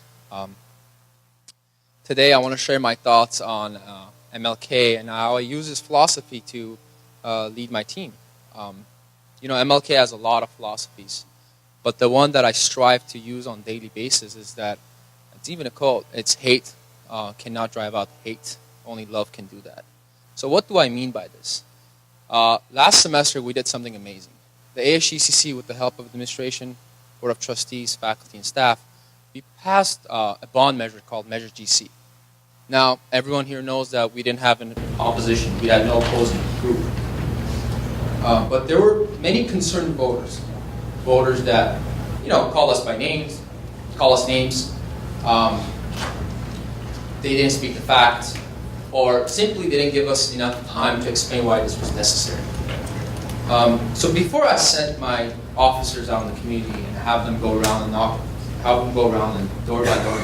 today I want to share my thoughts on MLK and how I use his philosophy to lead my team. MLK has a lot of philosophies, but the one that I strive to use on a daily basis is that it's even a quote. It's hate cannot drive out hate. Only love can do that. So what do I mean by this? Last semester we did something amazing. The ASGCC, with the help of administration, Board of Trustees, faculty, and staff, we passed a bond measure called Measure GC. Now, everyone here knows that we didn't have an opposition. We had no opposing group. But there were many concerned voters. Voters that, call us by names, call us names. They didn't speak the facts, or simply didn't give us enough time to explain why this was necessary. So before I sent my officers out in the community and have them go around and door by door,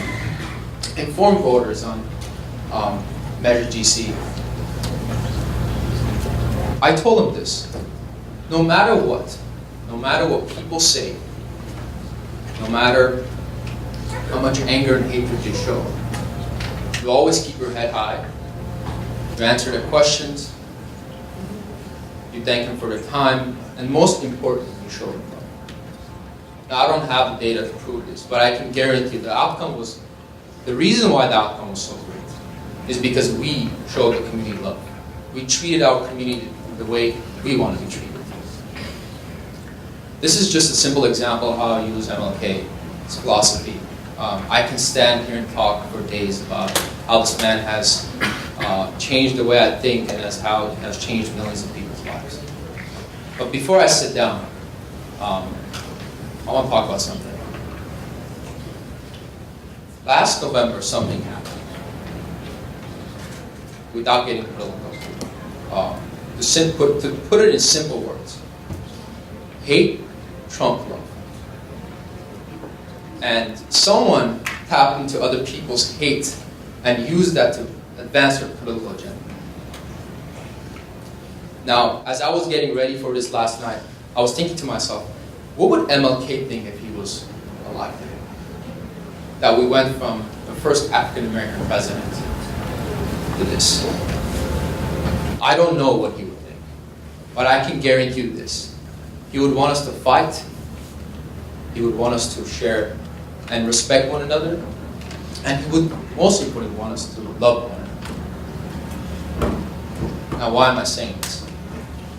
inform voters on Measure GC, I told them this: no matter what people say, no matter how much anger and hatred you show, you always keep your head high. You answer their questions. You thank them for their time, and most importantly, you show them love. Now, I don't have the data to prove this, but I can guarantee the reason why the outcome was so great is because we showed the community love. We treated our community the way we want to be treated. This is just a simple example of how I use MLK's philosophy. I can stand here and talk for days about how this man has changed the way I think and how it has changed millions of people's lives. But before I sit down, I want to talk about something. Last November, something happened. Without getting political, to put it in simple words, hate trumped love. And someone tapped into other people's hate and used that to advance their political agenda. Now, as I was getting ready for this last night, I was thinking to myself, what would MLK think if he was alive today? That we went from the first African American president to this. I don't know what he would think, but I can guarantee you this. He would want us to fight. He would want us to share and respect one another. And he would most importantly want us to love one another. Now, why am I saying this?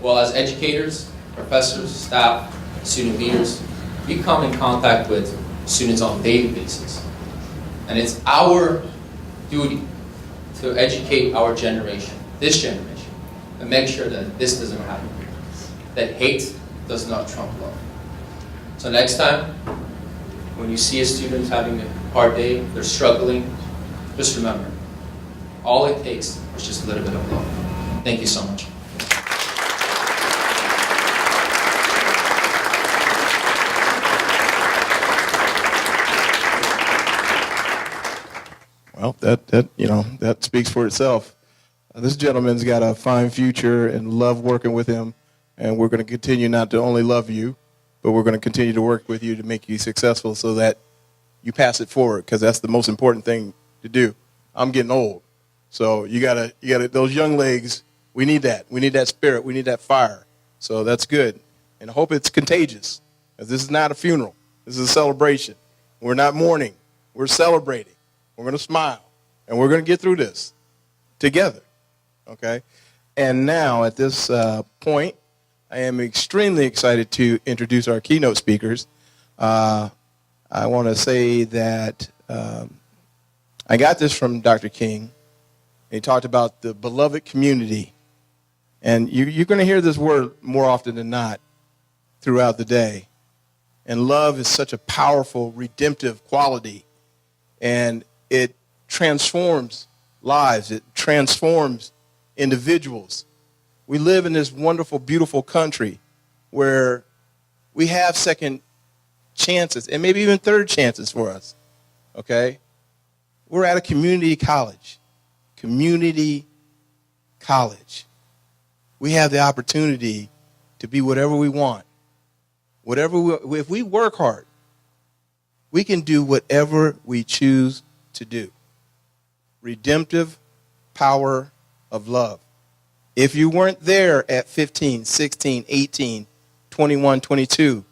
Well, as educators, professors, staff, student leaders, we come in contact with students on a daily basis. And it's our duty to educate our generation, this generation, and make sure that this doesn't happen. That hate does not trump love. So next time, when you see a student having a hard day, they're struggling, just remember, all it takes is just a little bit of love. Thank you so much. Well, that speaks for itself. This gentleman's got a fine future and love working with him, and we're going to continue not to only love you, but we're going to continue to work with you to make you successful so that you pass it forward, because that's the most important thing to do. I'm getting old, so you gotta those young legs. We need that. We need that spirit. We need that fire. So that's good, and I hope it's contagious, because this is not a funeral. This is a celebration. We're not mourning. We're celebrating. We're going to smile, and we're going to get through this together, okay? And now, at this point, I am extremely excited to introduce our keynote speakers. I want to say that I got this from Dr. King. He talked about the beloved community, and you're going to hear this word more often than not throughout the day. And love is such a powerful, redemptive quality, and it transforms lives. It transforms individuals. We live in this wonderful, beautiful country where we have second chances and maybe even third chances for us, okay? We're at a community college. Community college. We have the opportunity to be whatever we want. If we work hard, we can do whatever we choose to do. redemptive power of love. If you weren't there at 15, 16, 18, 21, 22,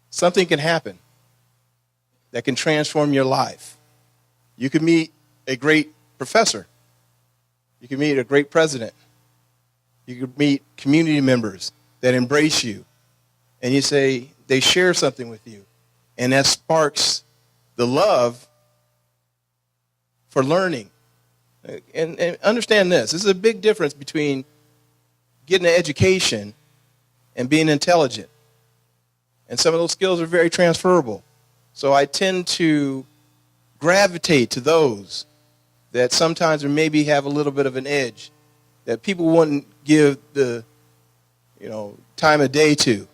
something can happen that can transform your life. You could meet a great professor. You could meet a great president. You could meet community members that embrace you. And you say, they share something with you. And that sparks the love for learning. And understand this. This is a big difference between getting an education and being intelligent. And some of those skills are very transferable. So I tend to gravitate to those that sometimes maybe have a little bit of an edge that people wouldn't give the, time of day to.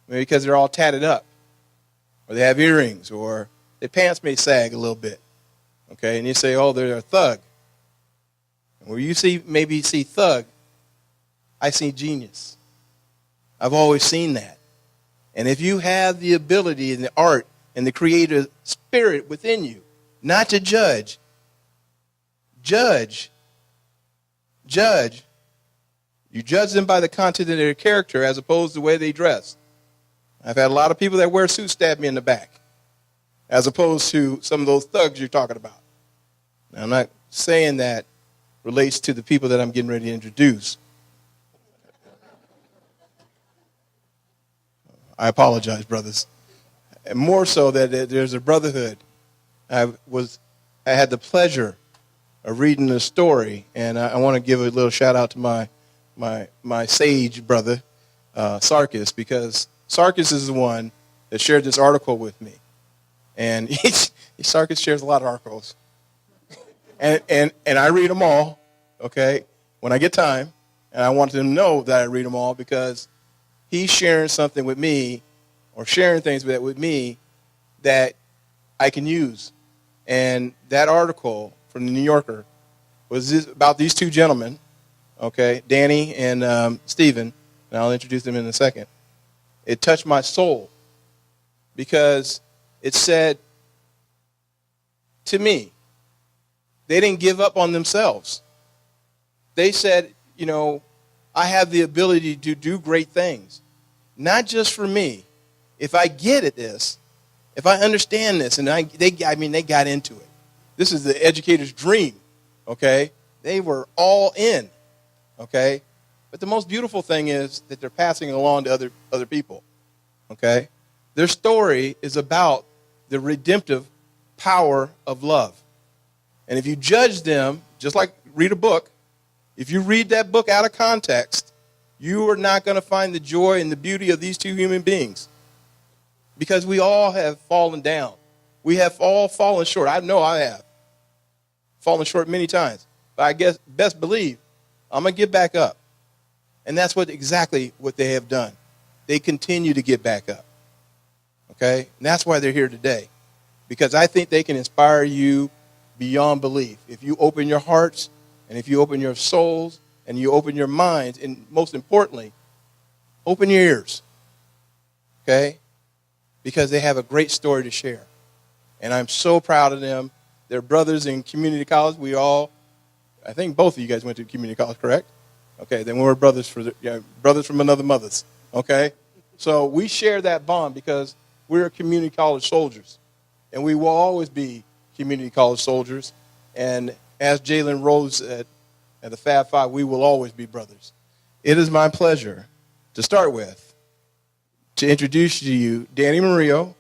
Maybe because they're all tatted up, or they have earrings, or their pants may sag a little bit. Okay, and you say, oh, they're a thug. And where you maybe see thug, I see genius. I've always seen that. And if you have the ability and the art and the creative spirit within you, not to judge, you judge them by the content of their character as opposed to the way they dress. I've had a lot of people that wear suits stab me in the back, as opposed to some of those thugs you're talking about. Now, I'm not saying that relates to the people that I'm getting ready to introduce. I apologize, brothers. And more so that there's a brotherhood. I had the pleasure of reading the story, and I want to give a little shout out to my sage brother, Sarkis, because Sarkis is the one that shared this article with me. And Sarkis shares a lot of articles. And I read them all, okay, when I get time. And I want them to know that I read them all because he's sharing something with me, or sharing things with me that I can use. And that article from the New Yorker was about these two gentlemen, okay, Danny and Stephen, and I'll introduce them in a second. It touched my soul because it said to me, they didn't give up on themselves. They said, I have the ability to do great things, not just for me. If I get at this, if I understand this, and they got into it. This is the educator's dream, okay? They were all in, okay? But the most beautiful thing is that they're passing it along to other people, okay? Their story is about the redemptive power of love. And if you judge them, just like read a book, if you read that book out of context, you are not going to find the joy and the beauty of these two human beings. Because we all have fallen down. We have all fallen short. I know I have. Fallen short many times. But I guess best believe I'm going to get back up. And that's exactly what they have done. They continue to get back up. Okay? And that's why they're here today. Because I think they can inspire you beyond belief. If you open your hearts, and if you open your souls, and you open your minds, and most importantly, open your ears. Okay? Because they have a great story to share. And I'm so proud of them. They're brothers in community college. I think both of you guys went to community college, correct? Okay, then we're brothers brothers from another mother's. Okay? So we share that bond because we're community college soldiers. And we will always be community college soldiers. And as Jalen Rose at the Fab Five, we will always be brothers. It is my pleasure to start with to introduce to you Danny Murillo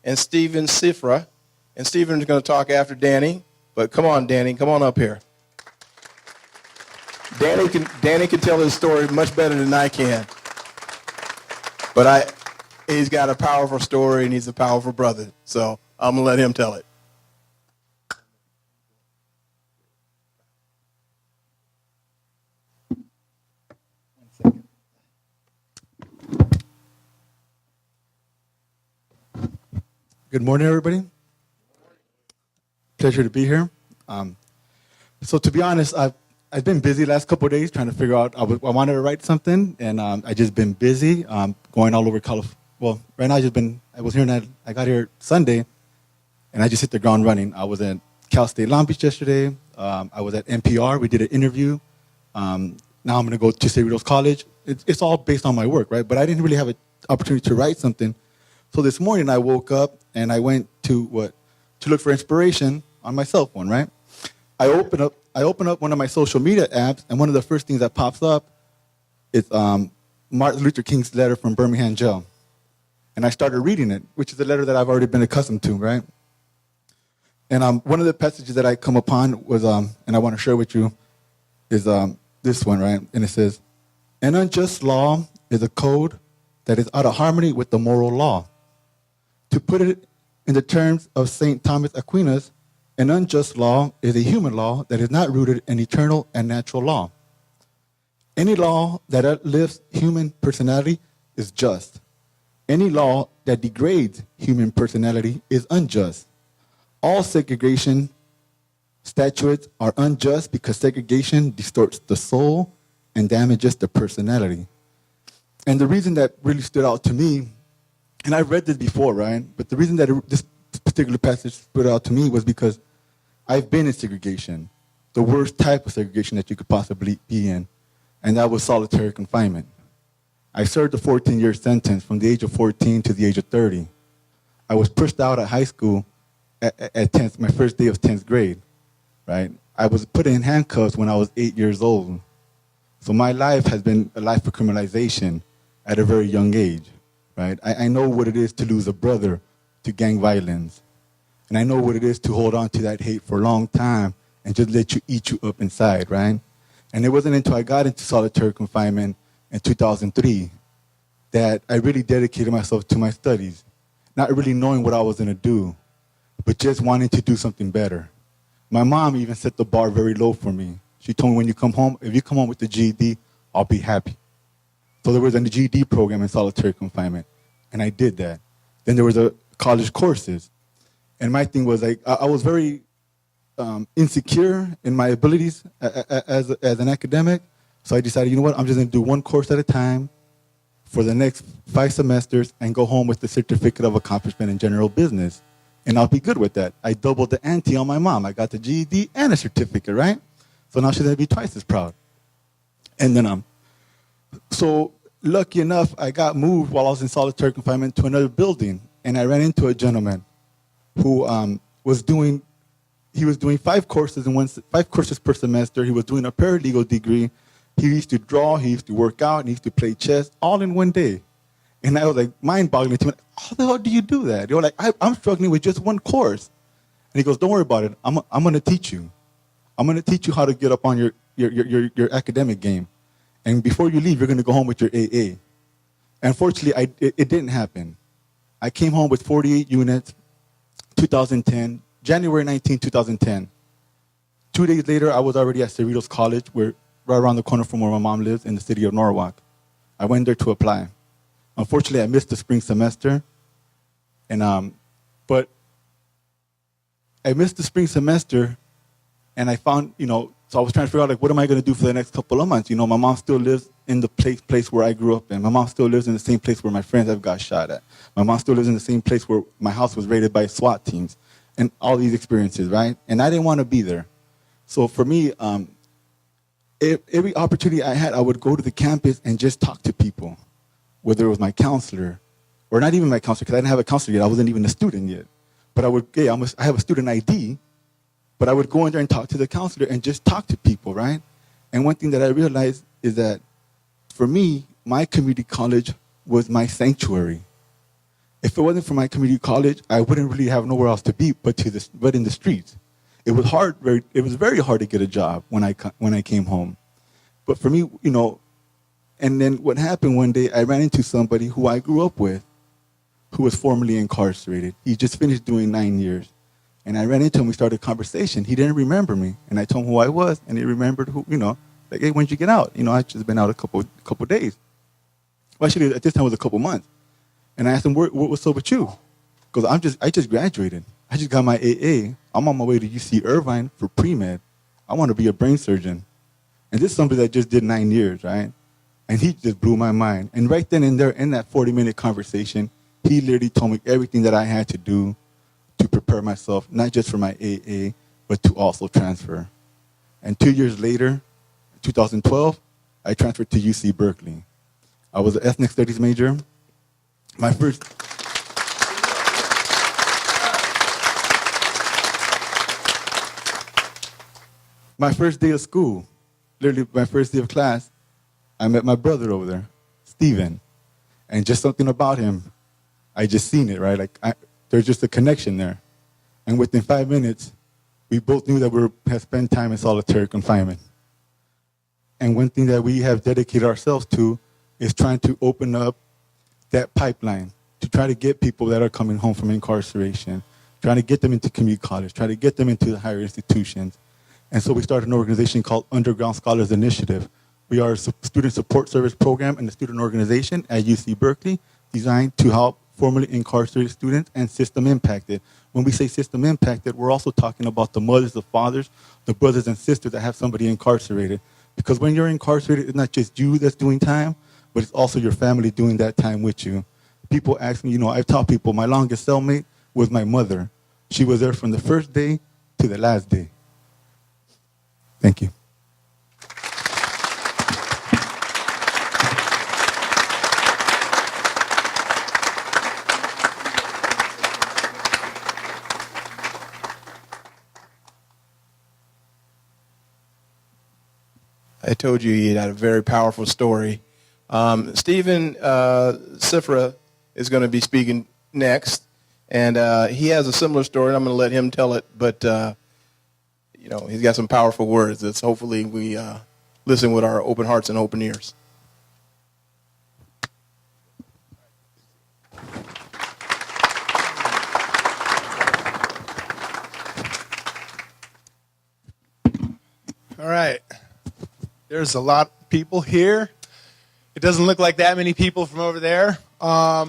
and Stephen Sifri. And Stephen is going to talk after Danny. But come on, Danny, come on up here. Danny can tell his story much better than I can. But he's got a powerful story and he's a powerful brother. So I'm going to let him tell it. Good morning, everybody. Pleasure to be here. So to be honest, I've been busy the last couple of days trying to figure out, I wanted to write something, and I just been busy going all over California. Well, right now I was here, and I got here Sunday, and I just hit the ground running. I was in Cal State Long Beach yesterday. I was at NPR. We did an interview. Now I'm going to go to Cerritos College. It's all based on my work, right? But I didn't really have an opportunity to write something. So this morning I woke up and I went to look for inspiration on my cell phone, right? I open up one of my social media apps, and one of the first things that pops up is Martin Luther King's letter from Birmingham jail. And I started reading it, which is a letter that I've already been accustomed to, right? And one of the passages that I come upon was, and I want to share with you, is this one, right? And it says, "An unjust law is a code that is out of harmony with the moral law. To put it in the terms of St. Thomas Aquinas, an unjust law is a human law that is not rooted in eternal and natural law. Any law that uplifts human personality is just. Any law that degrades human personality is unjust. All segregation statutes are unjust because segregation distorts the soul and damages the personality." And the reason that really stood out to me, and I've read this before, right? But the reason that this particular passage stood out to me was because I've been in segregation, the worst type of segregation that you could possibly be in, and that was solitary confinement. I served a 14-year sentence from the age of 14 to the age of 30. I was pushed out of high school at my first day of 10th grade, right? I was put in handcuffs when I was 8 years old. So my life has been a life of criminalization at a very young age, right? I know what it is to lose a brother to gang violence. And I know what it is to hold on to that hate for a long time and just let you eat you up inside, right? And it wasn't until I got into solitary confinement in 2003 that I really dedicated myself to my studies, not really knowing what I was going to do, but just wanting to do something better. My mom even set the bar very low for me. She told me, when you come home, if you come home with the GED, I'll be happy. So there was a GED program in solitary confinement, and I did that. Then there was a college courses. And my thing was, like, I was very insecure in my abilities as an academic. So I decided, you know what, I'm just going to do one course at a time for the next 5 semesters and go home with the certificate of accomplishment in general business. And I'll be good with that. I doubled the ante on my mom. I got the GED and a certificate, right? So now she's going to be twice as proud. And then, so lucky enough, I got moved while I was in solitary confinement to another building. And I ran into a gentleman who was doing 5 courses in 5 courses per semester. He was doing a paralegal degree. He used to draw, he used to work out, and he used to play chess all in one day. And I was like mind-boggling to me. How the hell do you do that? They were like, I'm struggling with just one course. And he goes, don't worry about it. I'm going to teach you. I'm going to teach you how to get up on your academic game. And before you leave, you're going to go home with your AA. Unfortunately, it didn't happen. I came home with 48 units, 2010, January 19, 2010. 2 days later, I was already at Cerritos College, right around the corner from where my mom lives in the city of Norwalk. I went there to apply. Unfortunately, I missed the spring semester. But I missed the spring semester, and I found, so I was trying to figure out, like, what am I going to do for the next couple of months? My mom still lives in the place where I grew up in. My mom still lives in the same place where my friends have got shot at. My mom still lives in the same place where my house was raided by SWAT teams and all these experiences, right? And I didn't want to be there. So for me, every opportunity I had, I would go to the campus and just talk to people, whether it was my counselor, or not even my counselor, because I didn't have a counselor yet. I wasn't even a student yet. But I have a student ID, but I would go in there and talk to the counselor and just talk to people, right? And one thing that I realized is that for me, my community college was my sanctuary. If it wasn't for my community college, I wouldn't really have nowhere else to be but in the streets. It was hard. It was very hard to get a job when I came home. But for me, and then what happened one day, I ran into somebody who I grew up with, who was formerly incarcerated. He just finished doing 9 years. And I ran into him, we started a conversation. He didn't remember me. And I told him who I was, and he remembered who, like, hey, when did you get out? I just been out a couple days. Well, actually, at this time it was a couple months. And I asked him, what's up with you? Because I just graduated. I just got my AA. I'm on my way to UC Irvine for pre-med. I want to be a brain surgeon. And this is somebody that just did 9 years, right? And he just blew my mind. And right then and there, in that 40-minute conversation, he literally told me everything that I had to do to prepare myself, not just for my AA, but to also transfer. And 2 years later, in 2012, I transferred to UC Berkeley. I was an ethnic studies major. My first day of school, literally my first day of class, I met my brother over there, Steven. And just something about him, I just seen it, right? There's just a connection there. And within 5 minutes, we both knew that we had spent time in solitary confinement. And one thing that we have dedicated ourselves to is trying to open up that pipeline to try to get people that are coming home from incarceration, trying to get them into community college, try to get them into the higher institutions. And so we started an organization called Underground Scholars Initiative. We are a student support service program and a student organization at UC Berkeley designed to help formerly incarcerated students and system impacted. When we say system impacted, we're also talking about the mothers, the fathers, the brothers and sisters that have somebody incarcerated. Because when you're incarcerated, it's not just you that's doing time, but it's also your family doing that time with you. People ask me, I've taught people, my longest cellmate was my mother. She was there from the first day to the last day. Thank you. I told you he had a very powerful story. Stephen Sifri is going to be speaking next, and he has a similar story. I'm going to let him tell it, but he's got some powerful words. That's hopefully we listen with our open hearts and open ears. All right. There's a lot of people here. It doesn't look like that many people from over there. But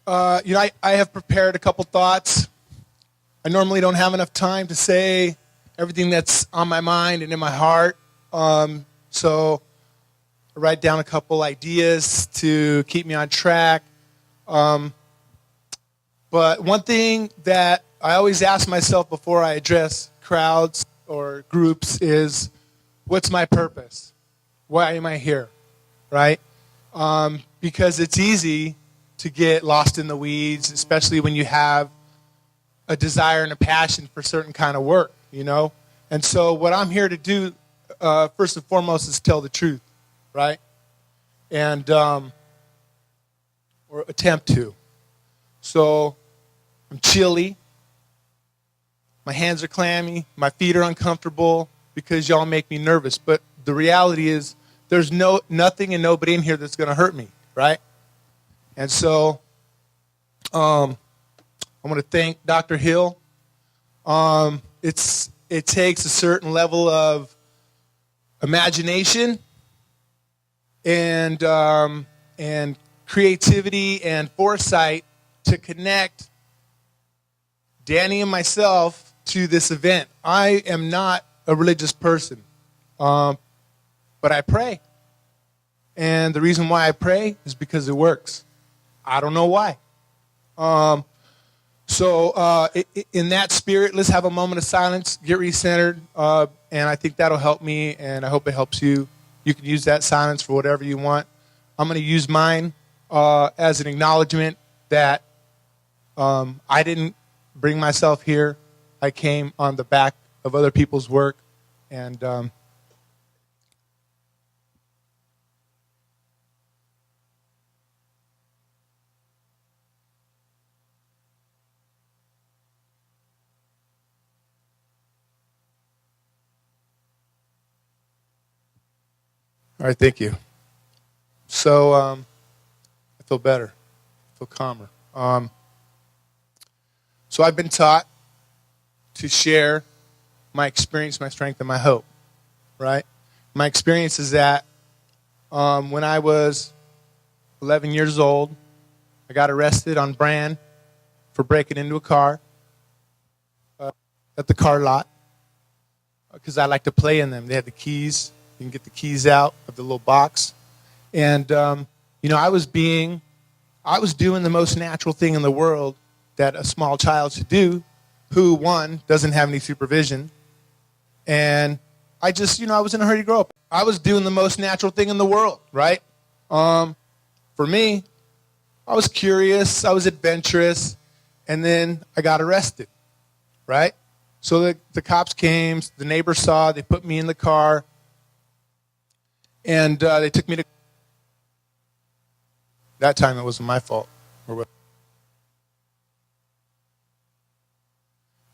I have prepared a couple thoughts. I normally don't have enough time to say everything that's on my mind and in my heart. So I write down a couple ideas to keep me on track. But one thing that I always ask myself before I address crowds or groups is, what's my purpose? Why am I here, right? Because it's easy to get lost in the weeds, especially when you have a desire and a passion for certain kind of work, And so what I'm here to do, first and foremost, is tell the truth, right? And, or attempt to. So I'm chilly. My hands are clammy. My feet are uncomfortable because y'all make me nervous. But the reality is there's nothing and nobody in here that's going to hurt me, right? And so I want to thank Dr. Hill. It takes a certain level of imagination and creativity and foresight to connect Danny and myself to this event. I am not a religious person, but I pray. And the reason why I pray is because it works. I don't know why. So in that spirit, let's have a moment of silence, get recentered, and I think that'll help me, and I hope it helps you. You can use that silence for whatever you want. I'm going to use mine as an acknowledgement that I didn't bring myself here. I came on the back of other people's work, and all right, thank you. So I feel better, I feel calmer. So I've been taught to share my experience, my strength, and my hope, right? My experience is that when I was 11 years old, I got arrested on Brand for breaking into a car at the car lot because I like to play in them. They had the keys. You can get the keys out of the little box. And, I was doing the most natural thing in the world that a small child should do, who, one, doesn't have any supervision. And I just, I was in a hurry to grow up. I was doing the most natural thing in the world, right? For me, I was curious, I was adventurous, and then I got arrested, right? So the cops came, the neighbors saw, they put me in the car, and they took me to... That time it wasn't my fault.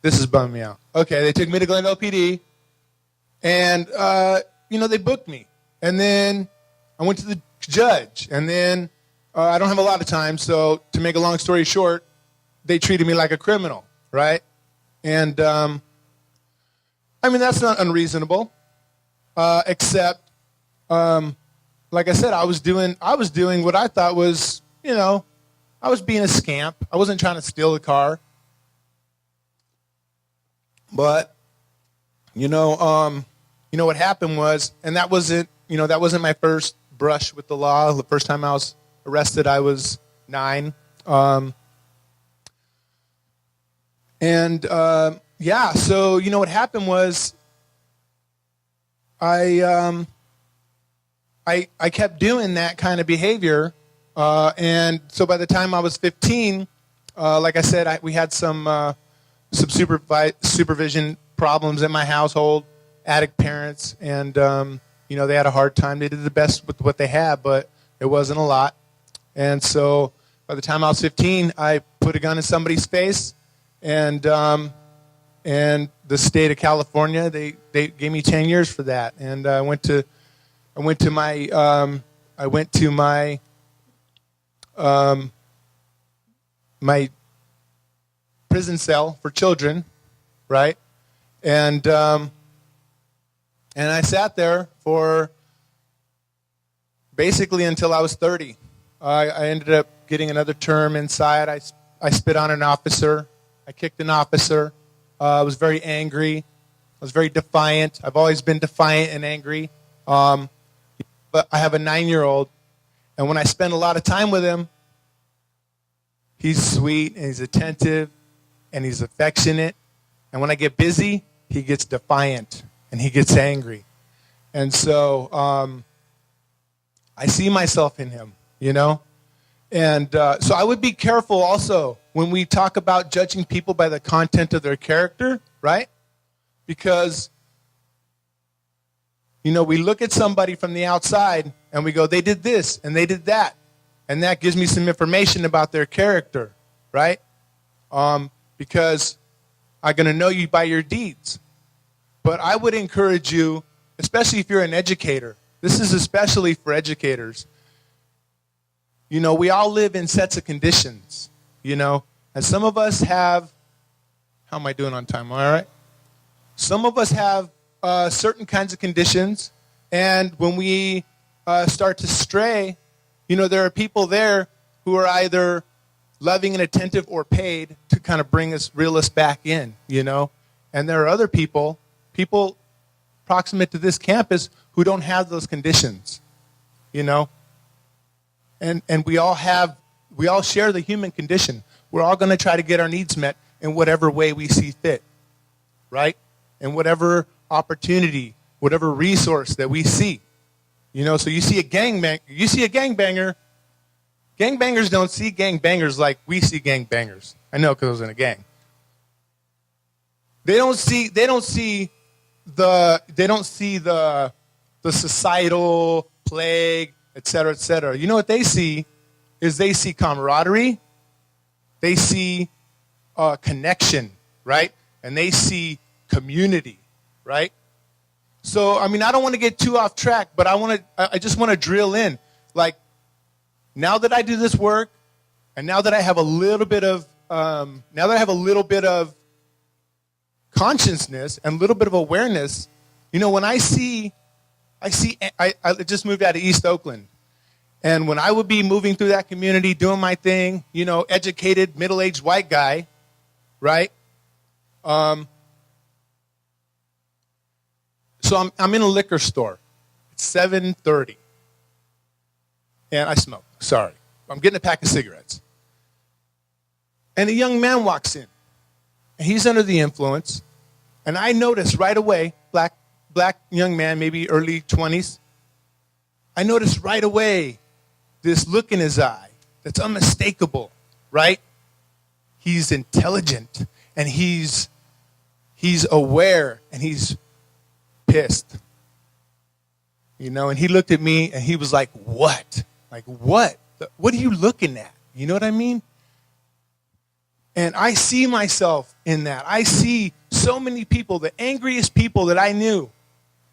This is bumming me out. Okay, they took me to Glendale PD, and, they booked me. And then I went to the judge, and then I don't have a lot of time, so to make a long story short, they treated me like a criminal, right? And, that's not unreasonable, except, like I said, I was doing what I thought was, I was being a scamp. I wasn't trying to steal the car. But, what happened was, and that wasn't my first brush with the law. The first time I was arrested, I was 9. So, what happened was I kept doing that kind of behavior. And so by the time I was 15, like I said, we had some supervision problems in my household, addict parents, and, they had a hard time. They did the best with what they had, but it wasn't a lot. And so by the time I was 15, I put a gun in somebody's face, and the state of California, they gave me 10 years for that. And I went to my my prison cell for children, right? And I sat there for basically until I was 30. I ended up getting another term inside. I spit on an officer. I kicked an officer. I was very angry. I was very defiant. I've always been defiant and angry. But I have a 9-year-old, and when I spend a lot of time with him, he's sweet and he's attentive and he's affectionate. And when I get busy, he gets defiant and he gets angry. And so I see myself in him, And so I would be careful also when we talk about judging people by the content of their character, right? Because, we look at somebody from the outside and we go, they did this and they did that. And that gives me some information about their character, right? Because I'm going to know you by your deeds. But I would encourage you, especially if you're an educator, this is especially for educators. We all live in sets of conditions, and some of us have, how am I doing on time? All right? Some of us have certain kinds of conditions, and when we start to stray, there are people there who are either loving and attentive or paid to kind of reel us back in, And there are other people proximate to this campus who don't have those conditions, And we all share the human condition. We're all going to try to get our needs met in whatever way we see fit, right? In whatever opportunity, whatever resource that we see. So you see a gangbanger. Gangbangers don't see gangbangers like we see gangbangers. I know because I was in a gang. They don't see the societal plague, et cetera, et cetera. You know what they see is they see camaraderie, they see connection, right? And they see community, right? So, I don't want to get too off track, but I just want to drill in. Like, now that I do this work, and now that I have a little bit of consciousness and a little bit of awareness, when I just moved out of East Oakland. And when I would be moving through that community, doing my thing, educated, middle-aged white guy, right? So I'm in a liquor store. It's 7:30. And I smoke. Sorry. I'm getting a pack of cigarettes. And a young man walks in. and he's under the influence. And I noticed right away, black young man, maybe early 20s, I noticed right away this look in his eye that's unmistakable, right? He's intelligent, and he's aware, and he's pissed. You know, and he looked at me, and he was like, what? Like, what? What are you looking at? You know what I mean? And I see myself in that. I see so many people, the angriest people that I knew,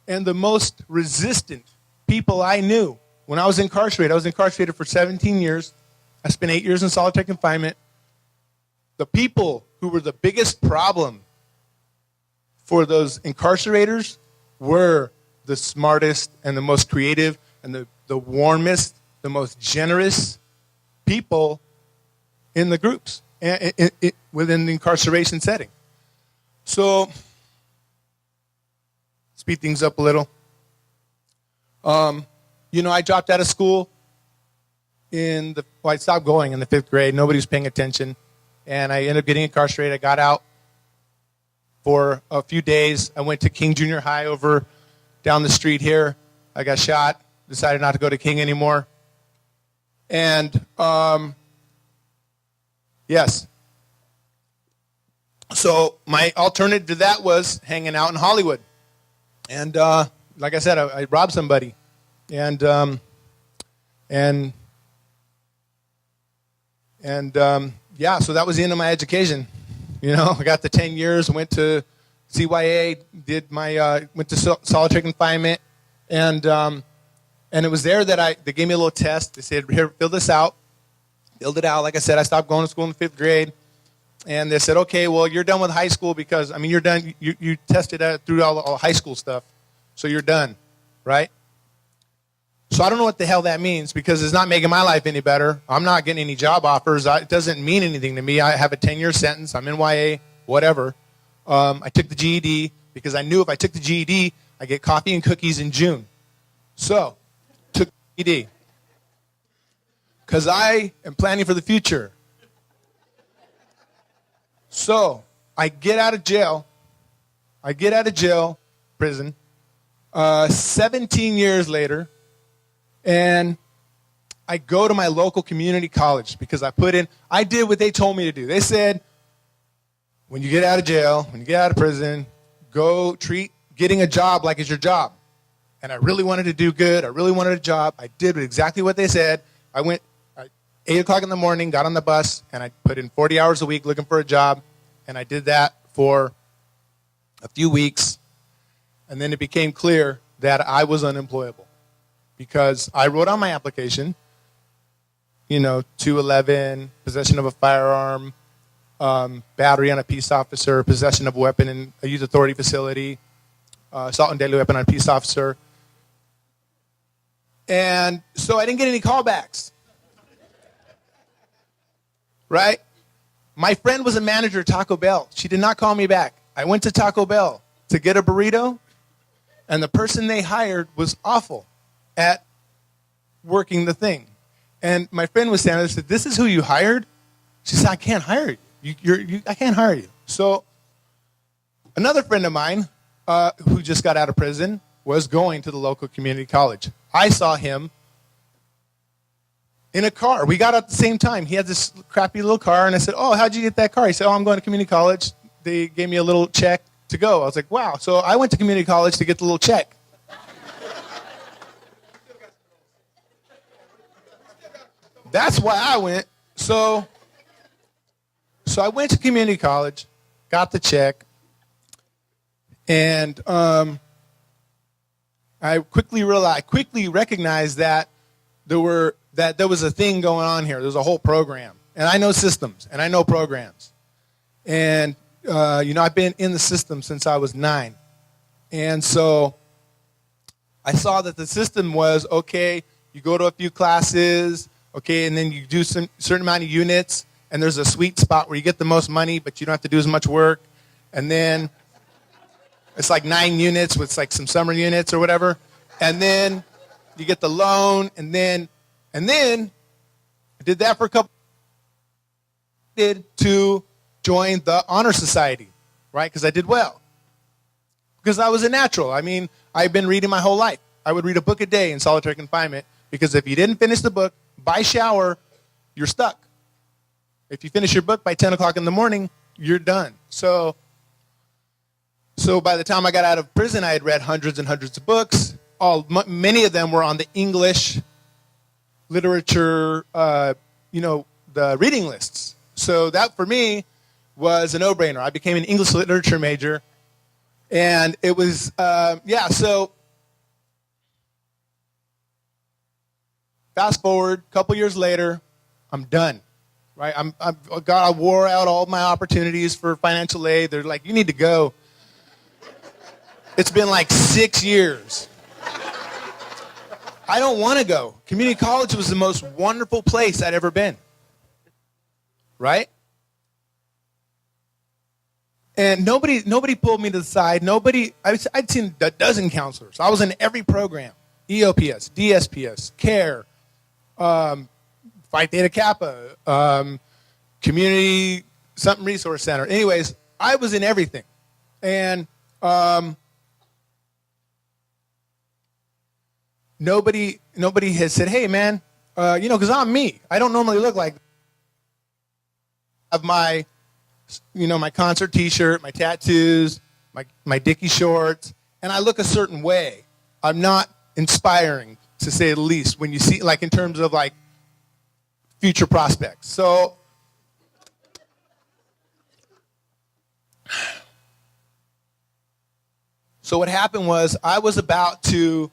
and the most resistant people I knew. When I was incarcerated for 17 years. I spent 8 years in solitary confinement. The people who were the biggest problem for those incarcerators were the smartest and the most creative and the warmest, the most generous people in the groups within the incarceration setting. So, speed things up a little. You know, I dropped out of school I stopped going in the 5th grade. Nobody was paying attention. And I ended up getting incarcerated. I got out for a few days. I went to King Junior High over down the street here. I got shot. Decided not to go to King anymore. And, yes. So my alternative to that was hanging out in Hollywood. And like I said, I robbed somebody. And yeah, so that was the end of my education. You know, I got the 10 years, went to CYA, went to solitary confinement, and it was there that they gave me a little test. They said, here, fill this out. Filled it out. Like I said, I stopped going to school in the 5th grade. And they said, okay, well, you're done with high school because, I mean, you're done. You tested through all high school stuff, so you're done, right? So I don't know what the hell that means because it's not making my life any better. I'm not getting any job offers. It doesn't mean anything to me. I have a 10-year sentence. I'm in YA, whatever. I took the GED because I knew if I took the GED, I get coffee and cookies in June. So, took the GED because I am planning for the future. So, I get out of jail, prison, 17 years later, and I go to my local community college because I did what they told me to do. They said, when you get out of jail, when you get out of prison, go treat getting a job like it's your job. And I really wanted to do good. I really wanted a job. I did exactly what they said. I went at 8 o'clock in the morning, got on the bus, and I put in 40 hours a week looking for a job. And I did that for a few weeks. And then it became clear that I was unemployable. Because I wrote on my application, 211, possession of a firearm, battery on a peace officer, possession of a weapon in a youth authority facility, assault and deadly weapon on a peace officer. And so I didn't get any callbacks. Right? My friend was a manager at Taco Bell. She did not call me back. I went to Taco Bell to get a burrito, and the person they hired was awful at working the thing. And my friend was standing there and said, this is who you hired? She said, I can't hire you. I can't hire you. So another friend of mine who just got out of prison was going to the local community college. I saw him in a car. We got out at the same time. He had this crappy little car, and I said, oh, how'd you get that car? He said, oh, I'm going to community college. They gave me a little check to go. I was like, wow. So I went to community college to get the little check. That's why I went. So I went to community college, got the check, and I quickly recognized that there was a thing going on here. There was a whole program, and I know systems and I know programs, and I've been in the system since I was 9, and so I saw that the system was okay. You go to a few classes. Okay, and then you do some certain amount of units, and there's a sweet spot where you get the most money, but you don't have to do as much work. And then it's like 9 units with like some summer units or whatever. And then you get the loan, and then I did that for a couple. To joined the Honor Society, right? Because I did well. Because I was a natural. I mean, I've been reading my whole life. I would read a book a day in solitary confinement because if you didn't finish the book by shower, you're stuck. If you finish your book by 10 o'clock in the morning, you're done. So by the time I got out of prison, I had read hundreds and hundreds of books. Many of them were on the English literature, the reading lists. So that, for me, was a no-brainer. I became an English literature major. And it was, so fast forward, a couple years later, I'm done, right? I wore out all my opportunities for financial aid. They're like, you need to go. It's been like 6 years. I don't want to go. Community college was the most wonderful place I'd ever been, right? And nobody pulled me to the side. I'd seen a dozen counselors. I was in every program, EOPS, DSPS, CARE, Phi Theta Kappa, Community something resource center. Anyways, I was in everything. And nobody has said, hey, man, because I'm me. I don't normally look like of my concert T-shirt, my tattoos, my Dickie shorts, and I look a certain way. I'm not inspiring, to say the least, when you see, like, in terms of, like, future prospects. So what happened was I was about to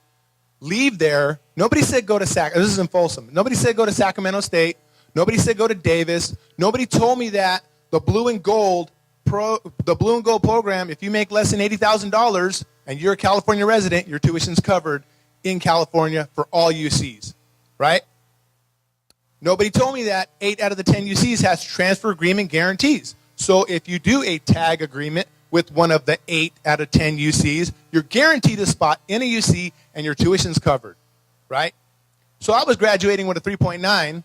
leave there. Nobody said go to This is in Folsom. Nobody said go to Sacramento State. Nobody said go to Davis. Nobody told me that the Blue and Gold program, if you make less than $80,000 and you're a California resident, your tuition's covered in California for all UCs, right? Nobody told me that 8 out of the 10 UCs has transfer agreement guarantees. So if you do a tag agreement with one of the 8 out of 10 UCs, you're guaranteed a spot in a UC and your tuition's covered, right? So I was graduating with a 3.9,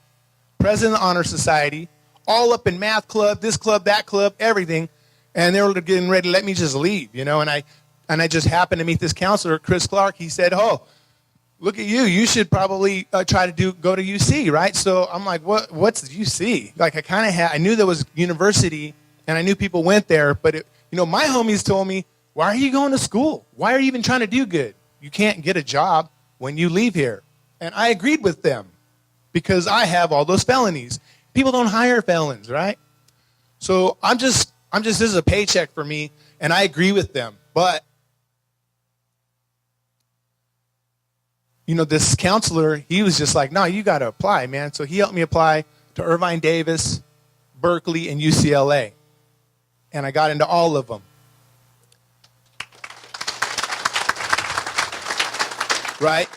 president of the Honor Society, all up in math club, this club, that club, everything, and they were getting ready to let me just leave, and I just happened to meet this counselor, Chris Clark. He said, oh, look at you. You should probably try to go to UC, right? So I'm like, what's UC? Like, I knew there was university, and I knew people went there, but my homies told me, why are you going to school? Why are you even trying to do good? You can't get a job when you leave here. And I agreed with them because I have all those felonies. People don't hire felons, right? So I'm just this is a paycheck for me, and I agree with them. But this counselor, he was just like, no, you got to apply, man. So he helped me apply to Irvine Davis, Berkeley, and UCLA. And I got into all of them. Right?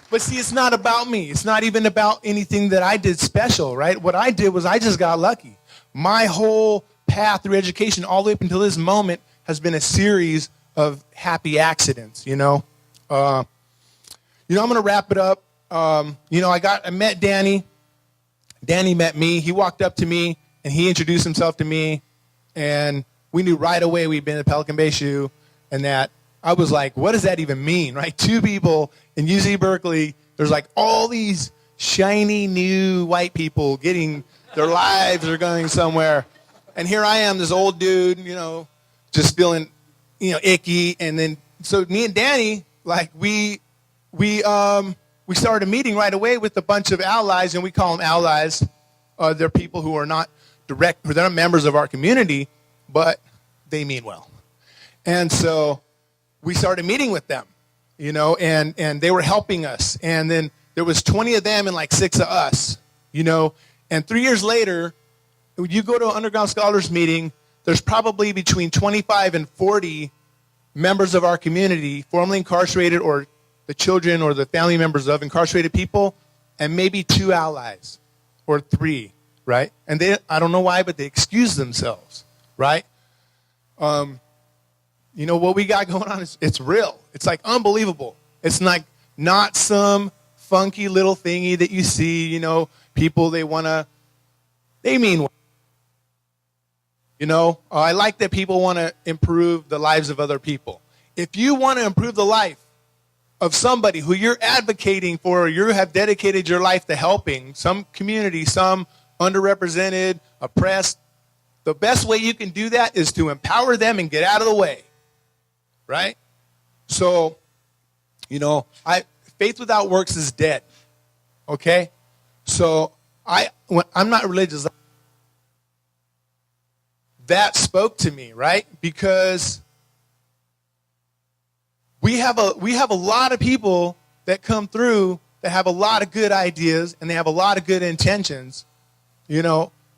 But see, it's not about me. It's not even about anything that I did special, right? What I did was I just got lucky. My whole path through education all the way up until this moment has been a series of happy accidents, I'm going to wrap it up. I met Danny. Danny met me. He walked up to me, and he introduced himself to me, and we knew right away we'd been at Pelican Bay SHU, and that I was like, what does that even mean, right? 2 people in UC Berkeley, there's like all these shiny new white people getting, their lives are going somewhere. And here I am, this old dude, just feeling, icky. And then, so me and Danny, like, we started a meeting right away with a bunch of allies, and we call them allies. They're people who are not they're not members of our community, but they mean well. And so we started meeting with them, and they were helping us. And then there was 20 of them and like 6 of us, And 3 years later, when you go to an Underground Scholars meeting, there's probably between 25 and 40 members of our community, formerly incarcerated or the children or the family members of incarcerated people, and maybe 2 allies or 3, right? And I don't know why, but they excuse themselves, right? What we got going on it's real. It's like unbelievable. It's like not some funky little thingy that you see, people, they mean well. I like that people want to improve the lives of other people. If you want to improve the life of somebody who you're advocating for, or you have dedicated your life to helping, some community, some underrepresented, oppressed, the best way you can do that is to empower them and get out of the way, right? So, faith without works is dead, okay? So I'm not religious. That spoke to me, right? Because we have a lot of people that come through that have a lot of good ideas and they have a lot of good intentions,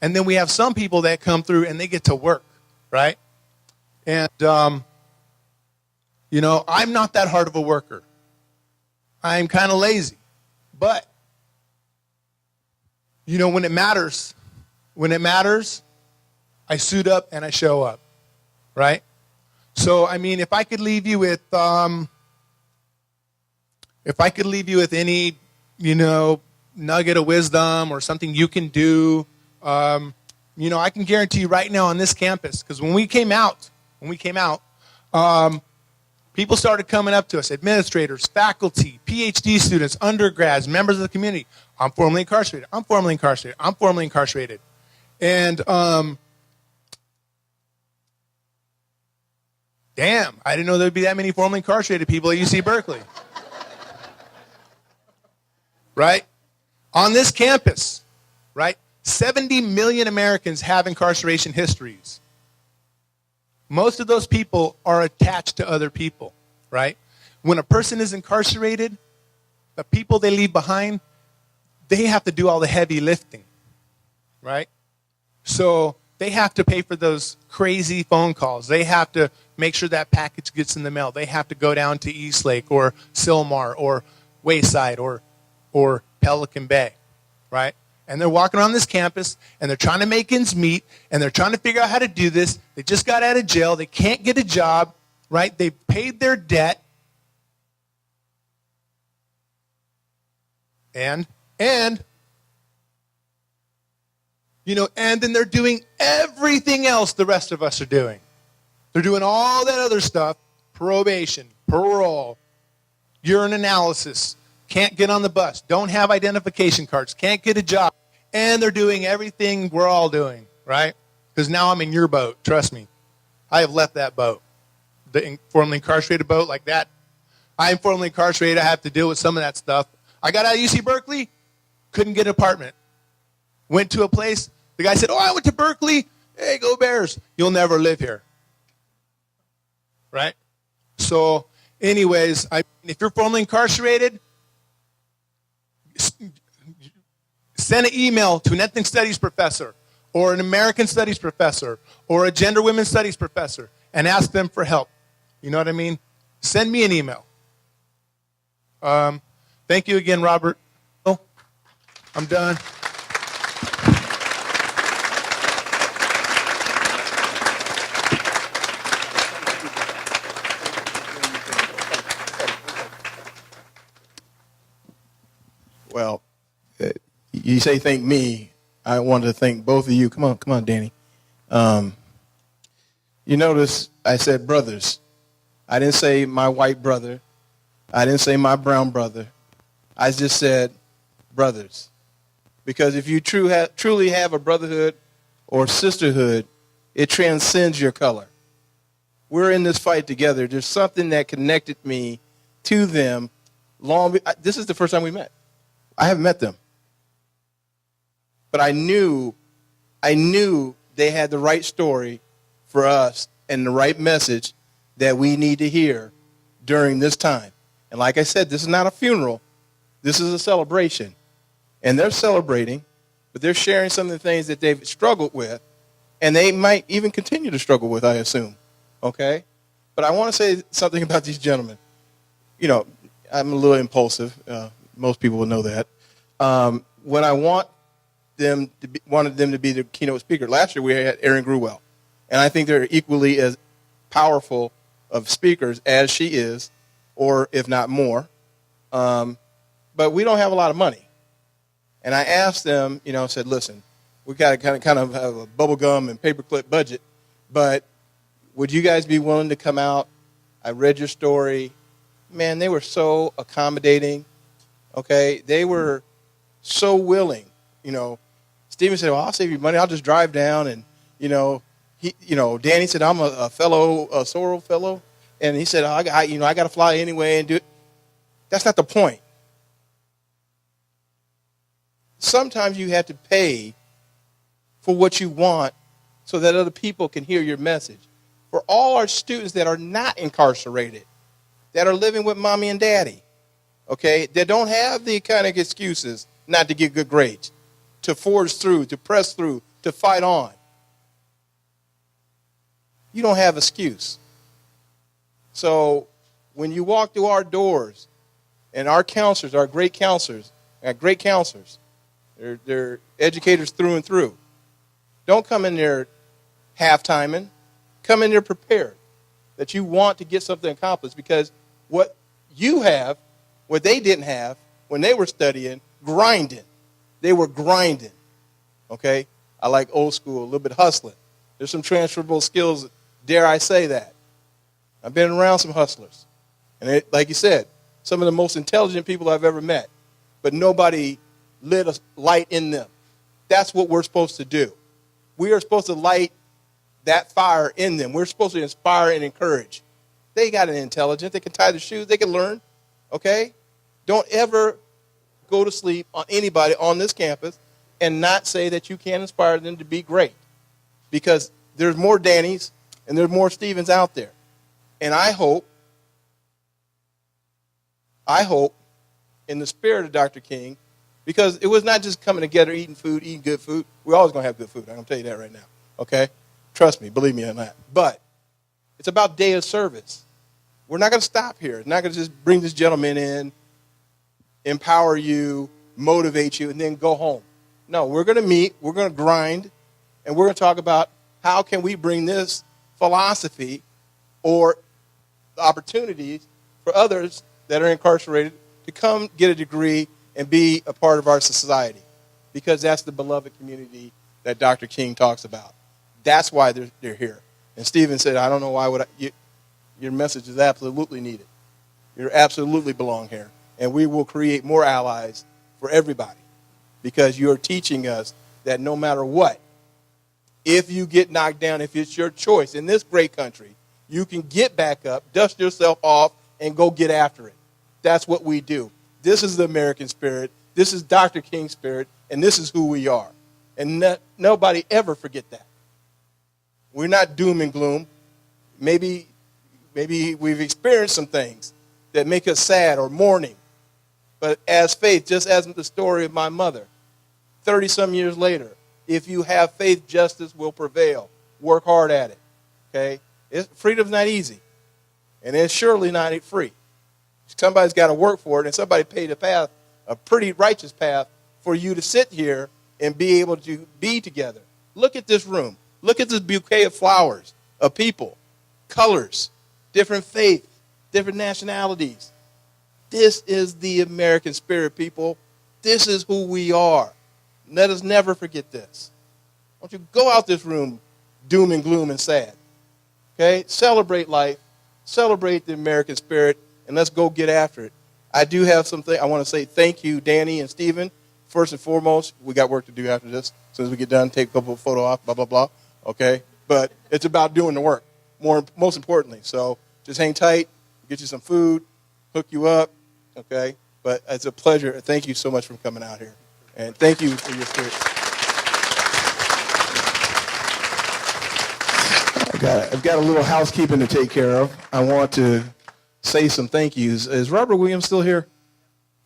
and then we have some people that come through and they get to work, right? And, I'm not that hard of a worker. I'm kind of lazy. But, when it matters, I suit up and I show up, right? So, if I could leave you with, any, nugget of wisdom or something you can do, I can guarantee you right now on this campus, because when we came out, people started coming up to us, administrators, faculty, PhD students, undergrads, members of the community. I'm formerly incarcerated. I'm formerly incarcerated. I'm formerly incarcerated. And, damn, I didn't know there'd be that many formerly incarcerated people at UC Berkeley. Right? On this campus, right? 70 million Americans have incarceration histories. Most of those people are attached to other people, right? When a person is incarcerated, the people they leave behind, they have to do all the heavy lifting, right? So they have to pay for those crazy phone calls. They have to make sure that package gets in the mail. They have to go down to Eastlake or Sylmar or Wayside or Pelican Bay, right? And they're walking around this campus, and they're trying to make ends meet, and they're trying to figure out how to do this. They just got out of jail. They can't get a job, right? They paid their debt. And then they're doing everything else the rest of us are doing. They're doing all that other stuff, probation, parole, urine analysis, can't get on the bus, don't have identification cards, can't get a job. And they're doing everything we're all doing, right? Because now I'm in your boat, trust me. I have left that boat, the formerly incarcerated boat like that. I'm formerly incarcerated. I have to deal with some of that stuff. I got out of UC Berkeley, couldn't get an apartment. Went to a place, the guy said, I went to Berkeley. Hey, go Bears. You'll never live here. Right? So, anyways, if you're formerly incarcerated, send an email to an ethnic studies professor or an American studies professor or a gender women's studies professor and ask them for help. You know what I mean? Send me an email. Thank you again, Robert. I'm done. Well, you say thank me. I wanted to thank both of you. Come on, Danny. You notice I said brothers. I didn't say my white brother. I didn't say my brown brother. I just said brothers. Because if you truly have a brotherhood or sisterhood, it transcends your color. We're in this fight together. There's something that connected me to them this is the first time we met. I haven't met them. But I knew they had the right story for us and the right message that we need to hear during this time. And like I said, this is not a funeral. This is a celebration. And they're celebrating, but they're sharing some of the things that they've struggled with, and they might even continue to struggle with, I assume. Okay? But I want to say something about these gentlemen. I'm a little impulsive. Most people will know that. When I wanted them to be the keynote speaker, last year we had Erin Gruwell, and I think they're equally as powerful of speakers as she is, or if not more. But we don't have a lot of money. And I asked them, said, listen, we got to kind of have a bubble gum and paperclip budget. But would you guys be willing to come out? I read your story. Man, they were so accommodating. Okay, they were so willing. Stephen said, "Well, I'll save you money. I'll just drive down." And Danny said, "I'm a Sorrel fellow," and he said, "I got to fly anyway and do it." That's not the point. Sometimes you have to pay for what you want so that other people can hear your message. For all our students that are not incarcerated, that are living with mommy and daddy, okay, that don't have the kind of excuses not to get good grades, to forge through, to press through, to fight on. You don't have excuse. So when you walk through our doors, and our counselors, our great counselors, they're educators through and through. Don't come in there half-timing. Come in there prepared that you want to get something accomplished, because what you have, what they didn't have when they were studying, grinding. They were grinding, okay? I like old school, a little bit hustling. There's some transferable skills, dare I say that. I've been around some hustlers. And like you said, some of the most intelligent people I've ever met, but nobody lit a light in them. That's what we're supposed to do. We are supposed to light that fire in them. We're supposed to inspire and encourage. They got an intelligence. They can tie their shoes. They can learn, okay? Don't ever go to sleep on anybody on this campus and not say that you can't inspire them to be great, because there's more Dannys and there's more Stevens out there. And I hope in the spirit of Dr. King, because it was not just coming together, eating good food. We're always going to have good food. I'm going to tell you that right now, okay? Trust me, believe me on that. But it's about day of service. We're not going to stop here. It's not going to just bring this gentleman in, empower you, motivate you, and then go home. No, we're going to meet, we're going to grind, and we're going to talk about how can we bring this philosophy or opportunities for others that are incarcerated to come get a degree and be a part of our society, because that's the beloved community that Dr. King talks about. That's why they're here. And Stephen said, I don't know why your message is absolutely needed. You absolutely belong here. And we will create more allies for everybody, because you're teaching us that no matter what, if you get knocked down, if it's your choice in this great country, you can get back up, dust yourself off, and go get after it. That's what we do. This is the American spirit. This is Dr. King's spirit, and this is who we are. And nobody ever forget that. We're not doom and gloom. Maybe we've experienced some things that make us sad or mourning. But as faith, just as the story of my mother, 30-some years later, if you have faith, justice will prevail. Work hard at it, okay? Freedom's not easy, and it's surely not free. Somebody's got to work for it, and somebody paid a pretty righteous path for you to sit here and be able to be together. Look at this room. Look at this bouquet of flowers, of people, colors, different faiths, different nationalities. This is the American spirit, people. This is who we are. Let us never forget this. Don't you go out this room doom and gloom and sad. Okay? Celebrate life. Celebrate the American spirit, and let's go get after it. I do have something. I want to say thank you, Danny and Stephen. First and foremost, we got work to do after this. As soon as we get done, take a couple of photos off, blah, blah, blah. Okay? But it's about doing the work, most importantly. So just hang tight, get you some food, hook you up, okay? But it's a pleasure. Thank you so much for coming out here. And thank you for your spirit. I've got a little housekeeping to take care of. I want to say some thank yous. Is Robert Williams still here?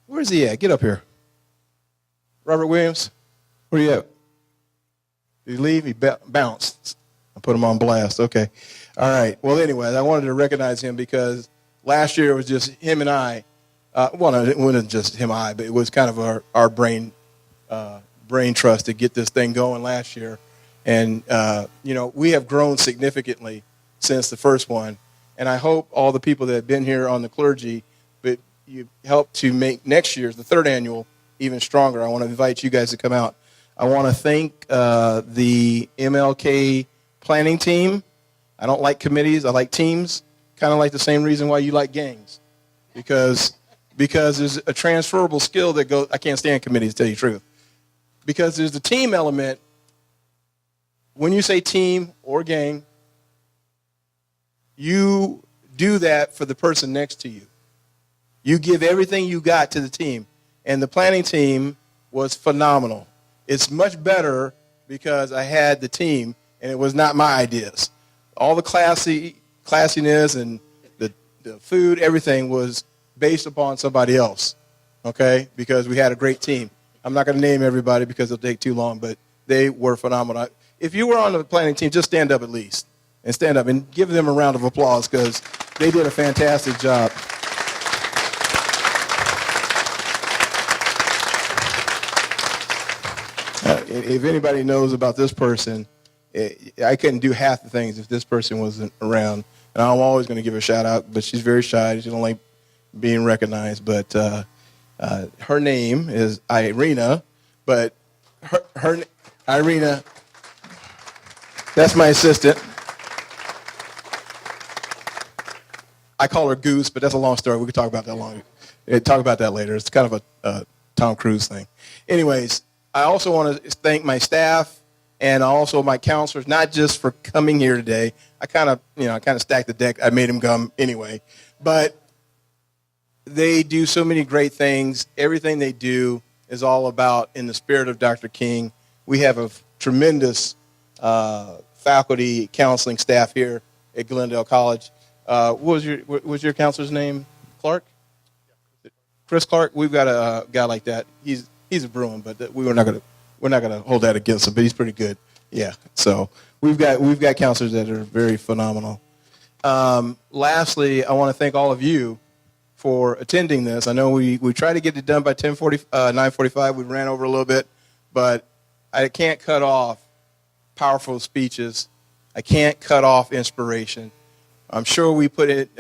Where's he at? Get up here. Robert Williams, where you at? Did he leave? He bounced. I put him on blast. Okay. All right. Well, anyway, I wanted to recognize him because last year it was just him and I. Well, it wasn't just him and I, but it was kind of our brain trust to get this thing going last year. And, we have grown significantly since the first one. And I hope all the people that have been here on the clergy, but you help to make next year's, the third annual, even stronger. I want to invite you guys to come out. I want to thank the MLK planning team I don't like committees. I like teams. Kind of like the same reason why you like gangs, because there's a transferable skill that goes. I can't stand committees, to tell you the truth, because there's the team element. When you say team or gang, you do that for the person next to you. You give everything you got to the team, and the planning team was phenomenal. It's much better because I had the team, and it was not my ideas. All the classiness and the food, everything was based upon somebody else, okay, because we had a great team. I'm not going to name everybody because it'll take too long, but they were phenomenal. If you were on the planning team, just stand up at least, and stand up and give them a round of applause because they did a fantastic job. If anybody knows about this person, I couldn't do half the things if this person wasn't around. And I'm always going to give her a shout out, but she's very shy. She don't like being recognized. But her name is Irina. But her Irina, that's my assistant. I call her Goose, but that's a long story. We could talk about that later. It's kind of a Tom Cruise thing. Anyways, I also want to thank my staff and also my counselors, not just for coming here today. I kind of stacked the deck. I made them come anyway. But they do so many great things. Everything they do is all about in the spirit of Dr. King. We have a tremendous faculty counseling staff here at Glendale College. What was your counselor's name? Clark? Chris Clark. We've got a guy like that. He's a Bruin, but we're not gonna hold that against him. But he's pretty good. Yeah. So we've got counselors that are very phenomenal. Lastly, I want to thank all of you for attending this. I know we tried to get it done by 9:45. We ran over a little bit, but I can't cut off powerful speeches. I can't cut off inspiration. I'm sure we put it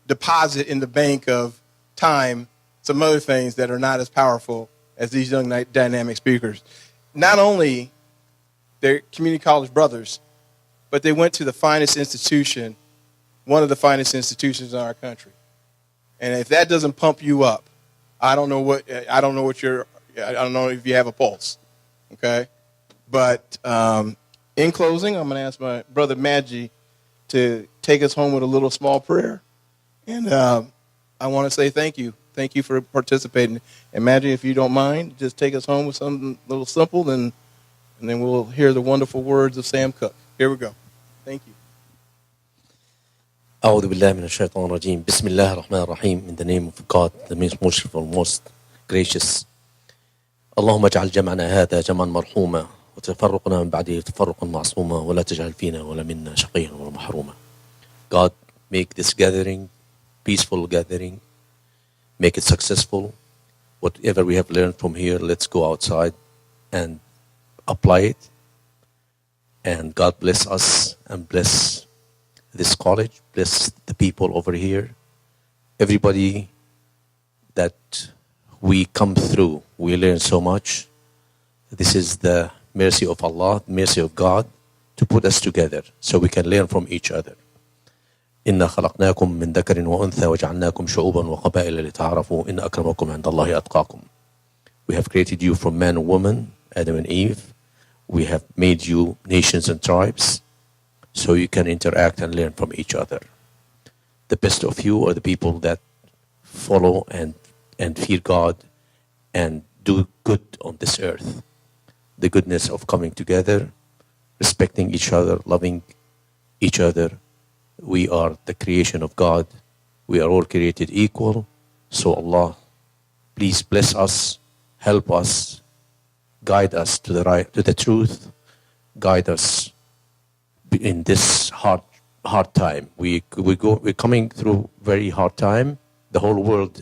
deposit in the bank of time some other things that are not as powerful as these young dynamic speakers. Not only they're community college brothers, but they went to the finest institution, one of the finest institutions in our country. And if that doesn't pump you up, I don't know if you have a pulse. Okay? But in closing, I'm going to ask my brother Maggie to take us home with a little small prayer. And I want to say thank you. Thank you for participating. And Maggie, if you don't mind, just take us home with something a little simple, and then we'll hear the wonderful words of Sam Cooke. Here we go. Thank you. أعوذ بالله من الشيطان الرجيم. بسم الله الرحمن الرحيم. In the name of God, the most merciful, most gracious. اللهم اجعل جمعنا هذا جمعا مرحوما وتفرقنا من بعده تفرقا معصوما ولا تجعل فينا ولا منا شقيا ولا محروما. God, make this gathering peaceful gathering. Make it successful. Whatever we have learned from here, let's go outside and apply it. And God bless us and bless this college, bless the people over here. Everybody that we come through, we learn so much. This is the mercy of Allah, mercy of God, to put us together so we can learn from each other. إنا خلقناكم من ذكر وأنثى وجعلناكم شعوبا وقبائل لتعارفوا إن أكرمكم عند الله أتقاكم. We have created you from man and woman, Adam and Eve. We have made you nations and tribes so you can interact and learn from each other. The best of you are the people that follow and fear God and do good on this earth. The goodness of coming together, respecting each other, loving each other. We are the creation of God. We are all created equal. So Allah, please bless us, help us, guide us to the truth, guide us in this hard time. We're coming through very hard time. The whole world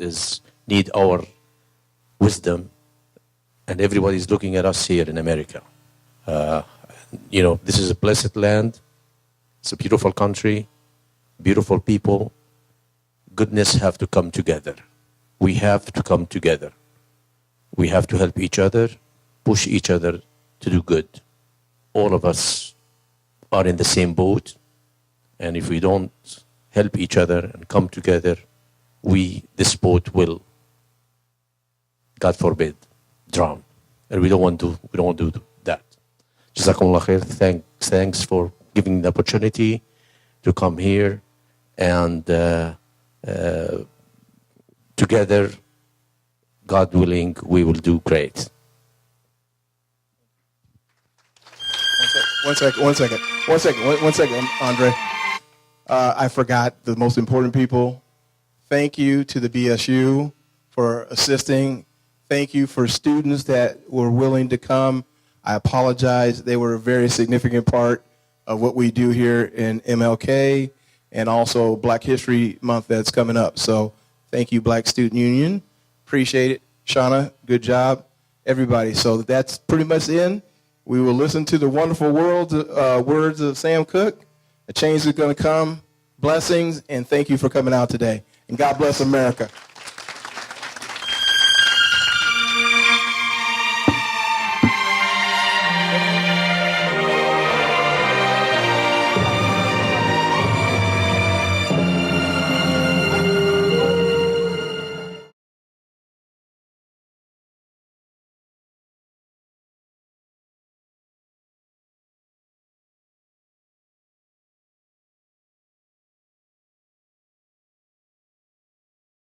need our wisdom, and everybody's looking at us here in America. This is a blessed land. It's a beautiful country. Beautiful people. Goodness have to come together. We have to come together. We have to help each other, push each other to do good. All of us are in the same boat. And if we don't help each other and come together, this boat will, God forbid, drown. And we don't want to do that. Jazakumullah khair. Thanks for giving the opportunity to come here, and together, God willing, we will do great. One second, Andre. I forgot the most important people. Thank you to the BSU for assisting. Thank you for students that were willing to come. I apologize. They were a very significant part of what we do here in MLK and also Black History Month that's coming up. So thank you, Black Student Union. Appreciate it. Shauna, good job. Everybody. So that's pretty much in. We will listen to the wonderful words of Sam Cooke. A change is going to come. Blessings, and thank you for coming out today. And God bless America.